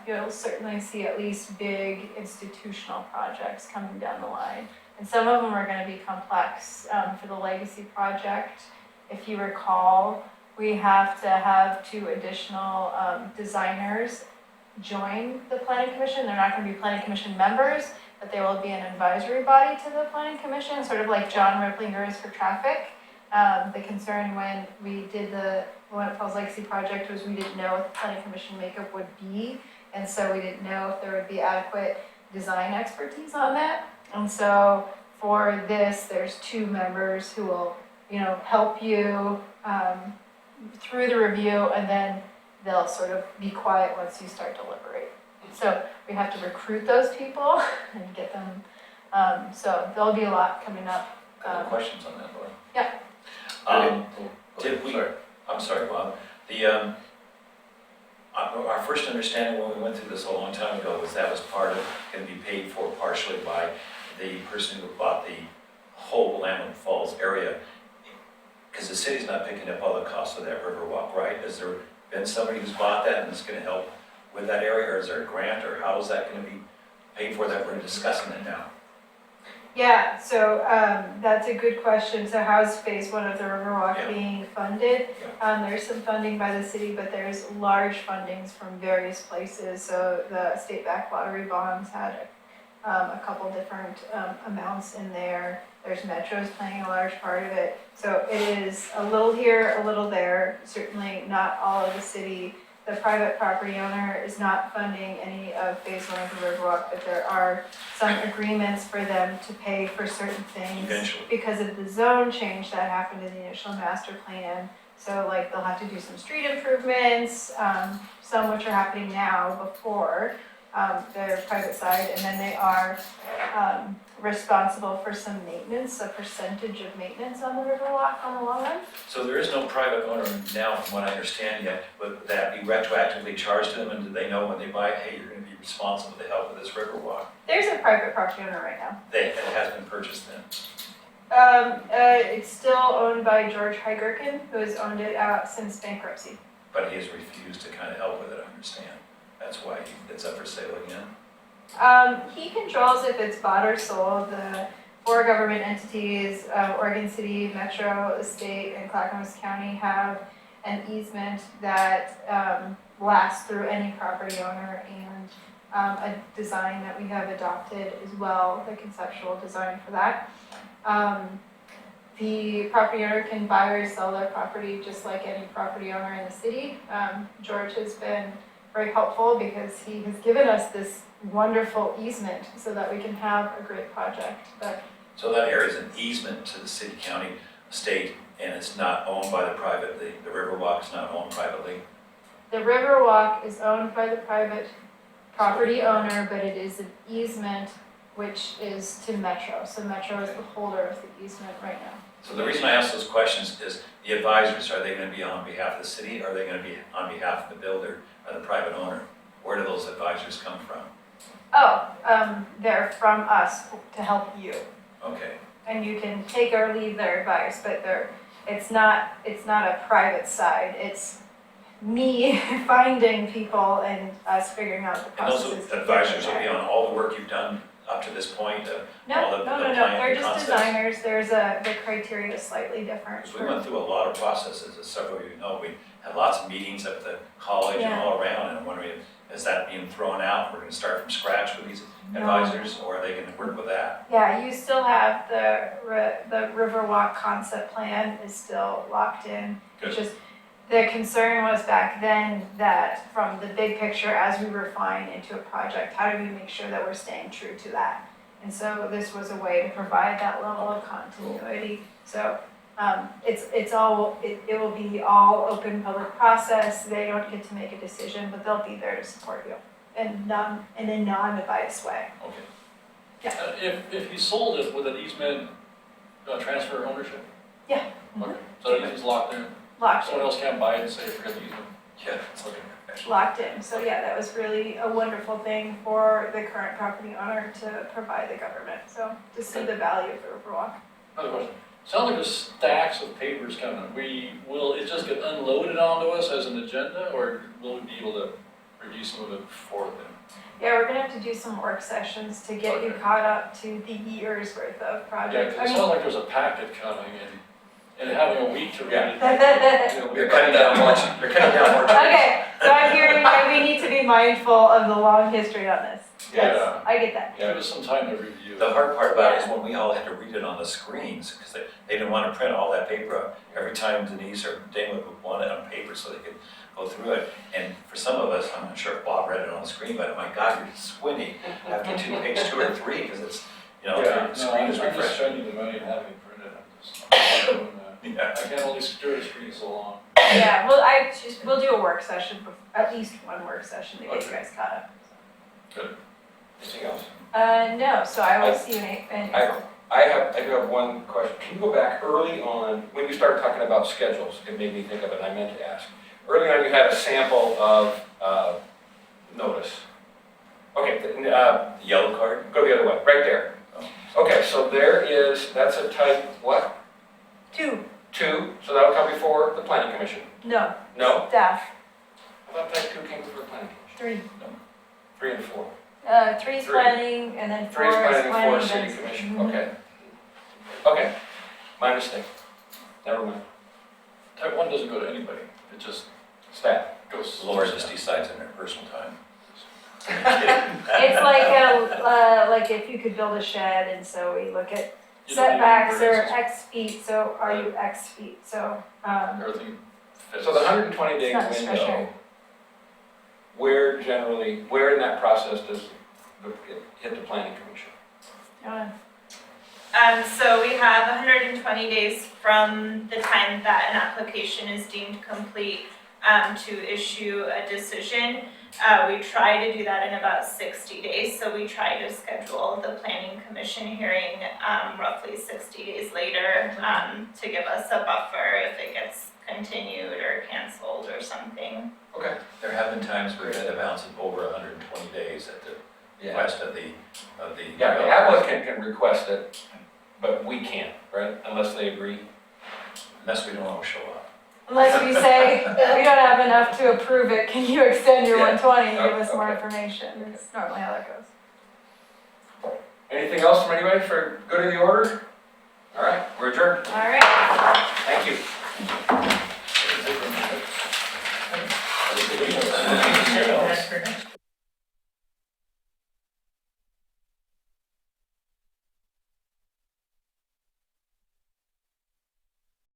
you'll certainly see at least big institutional projects coming down the line. And some of them are gonna be complex. For the Legacy Project, if you recall, we have to have 2 additional designers join the planning commission. They're not gonna be planning commission members, but they will be an advisory body to the planning commission, sort of like John Riplinger is for traffic. The concern when we did the Willamette Falls Legacy Project was we didn't know what the planning commission makeup would be, and so we didn't know if there would be adequate design expertise on that. And so for this, there's 2 members who will, help you through the review, and then they'll sort of be quiet once you start deliberate. So we have to recruit those people and get them, so there'll be a lot coming up. Questions on that, Laura? Yeah. Did we, I'm sorry, Bob, our first understanding when we went through this a long time ago was that was going to be paid for partially by the person who bought the whole Willamette Falls area. Because the city's not picking up all the costs of that Riverwalk, right? Has there been somebody who's bought that and is going to help with that area, or is there a grant, or how is that going to be paid for that we're discussing it now? Yeah, so that's a good question. So how's Phase 1 of the Riverwalk Yeah. being funded? There's some funding by the city, but there's large fundings from various places. So the state backed lottery bonds had a couple different amounts in there. There's Metro's playing a large part of it. So it is a little here, a little there. Certainly not all of the city. The private property owner is not funding any of Phase 1 of the Riverwalk, but there are some agreements for them to pay for certain things Eventually. because of the zone change that happened in the initial master plan. So like they'll have to do some street improvements, some which are happening now before their private side, and then they are responsible for some maintenance, a percentage of maintenance on the Riverwalk on the long run. So there is no private owner now, from what I understand yet, would that be retroactively charged to them, and do they know when they buy it, hey, you're gonna be responsible to help with this Riverwalk? There's a private property owner right now. It has been purchased then? It's still owned by George Heigerken, who has owned it out since bankruptcy. But he has refused to kind of help with it, I understand. That's why it's up for sale again. He controls if it's bought or sold. The 4 government entities, Oregon City, Metro, the state, and Clackamas County have an easement that lasts through any property owner, and a design that we have adopted as well, the conceptual design for that. The property owner can buy or sell their property just like any property owner in the city. George has been very helpful because he has given us this wonderful easement so that we can have a great project. But So that area is an easement to the city, county, state, and it's not owned by the private, the Riverwalk is not owned privately. the Riverwalk is owned by the private property owner, but it is an easement which is to Metro. So Metro is the holder of the easement right now. So the reason I ask those questions is the advisors, are they gonna be on behalf of the city, or are they gonna be on behalf of the builder or the private owner? Where do those advisors come from? Oh, they're from us to help you. Okay, And you can take or leave their advice, but it's not a private side. It's me finding people and us figuring out the and processes. those advisors will be on all the work you've done up to this point, all No, the no, plan, they're the just concepts? designers. The criteria is slightly different. Because we went through a lot of processes, as several of you know, we had lots of meetings at the college and Yeah. all around, and I'm wondering, is that being thrown out? We're gonna start from scratch with these No. advisors, or are they gonna work with that? Yeah, you still have the Riverwalk concept plan is still locked in. It's Good. just, the concern was back then that from the big picture, as we refine into a project, how do we make sure that we're staying true to that? And so this was a way to provide that level of continuity. So it will be all open public process. They don't get to make a decision, but they'll be there to support you in a non-biased way. Okay. If you sold it with an easement, transfer ownership? Yeah. Okay, so it's locked in? Locked in. Someone else can't buy it and say, forget the easement? Yeah. Okay. locked in. So yeah, that was really a wonderful thing for the current property owner to provide the government, so to see the value of the Riverwalk. Another question. Sounds like there's stacks of papers coming. Will it just get unloaded onto us as an agenda, or will we be able to review some of it before then? Yeah, we're gonna have to do some work sessions to get you Okay. caught up to the year's worth of Yeah, projects. 'cause it sounds like there's a packet coming and having a week to read it. You're cutting down more, you're cutting down more. Okay, so I'm hearing that we need to be mindful of the long history on this. Yes, Yeah. I get that. Give us some time to review. The hard part about it is when we all had to read it on the screens, because they didn't want to print all that paper out. Every time Denise or Dana would want it on paper so they could go through it. And for some of us, I'm not sure if Bob read it on the screen, but my God, you're squinty after page 2 or 3, because it's, you know, Yeah, the screen is I'm just refreshing. spending the money and having it printed. I'm just doing that. Yeah. I can only secure the screen so long. Yeah, well, we'll do a work session, at least one work session to get you guys caught up. Anything else? No, so I will see you in April. I do have one question. Can you go back early on, when you started talking about schedules, it made me think of it, I meant to ask. Early on, you had a sample of, notice. Okay, The yellow card? go the other way, right there. Okay, so that's a type, what? 2, 2, so that'll come before the planning commission? no, No? staff, I thought type 2 came before the planning commission. 3. 3 and 4. 3 is Three. planning, and then 4 3 is is planning and 4 planning. is city then- commission, Mhm. okay. Okay, my mistake. Never mind. Type 1 doesn't go to anybody. It just Staff. goes. Laura just decides in her personal time. It's like if you could build a shed, and so we look at You don't need setbacks are emergencies. X feet, so are you X feet, so, Everything fits. So the 120-day It's not window, discretionary. where in that process does it hit the planning commission? So we have 120 days from the time that an application is deemed complete to issue a decision. We try to do that in about 60 days, so we try to schedule the planning commission hearing roughly 60 days later to give us a buffer if it gets continued or canceled or something. Okay. There have been times where we had to bounce it over 120 days at the request of the. Yeah, the applicant can request it, but we can't, right, unless they agree? Unless we don't all show up. unless we say, we don't have enough to approve it, can you extend your Yeah. 120 and give us more Okay. information? That's normally how that goes. Anything else from anybody for good of the order?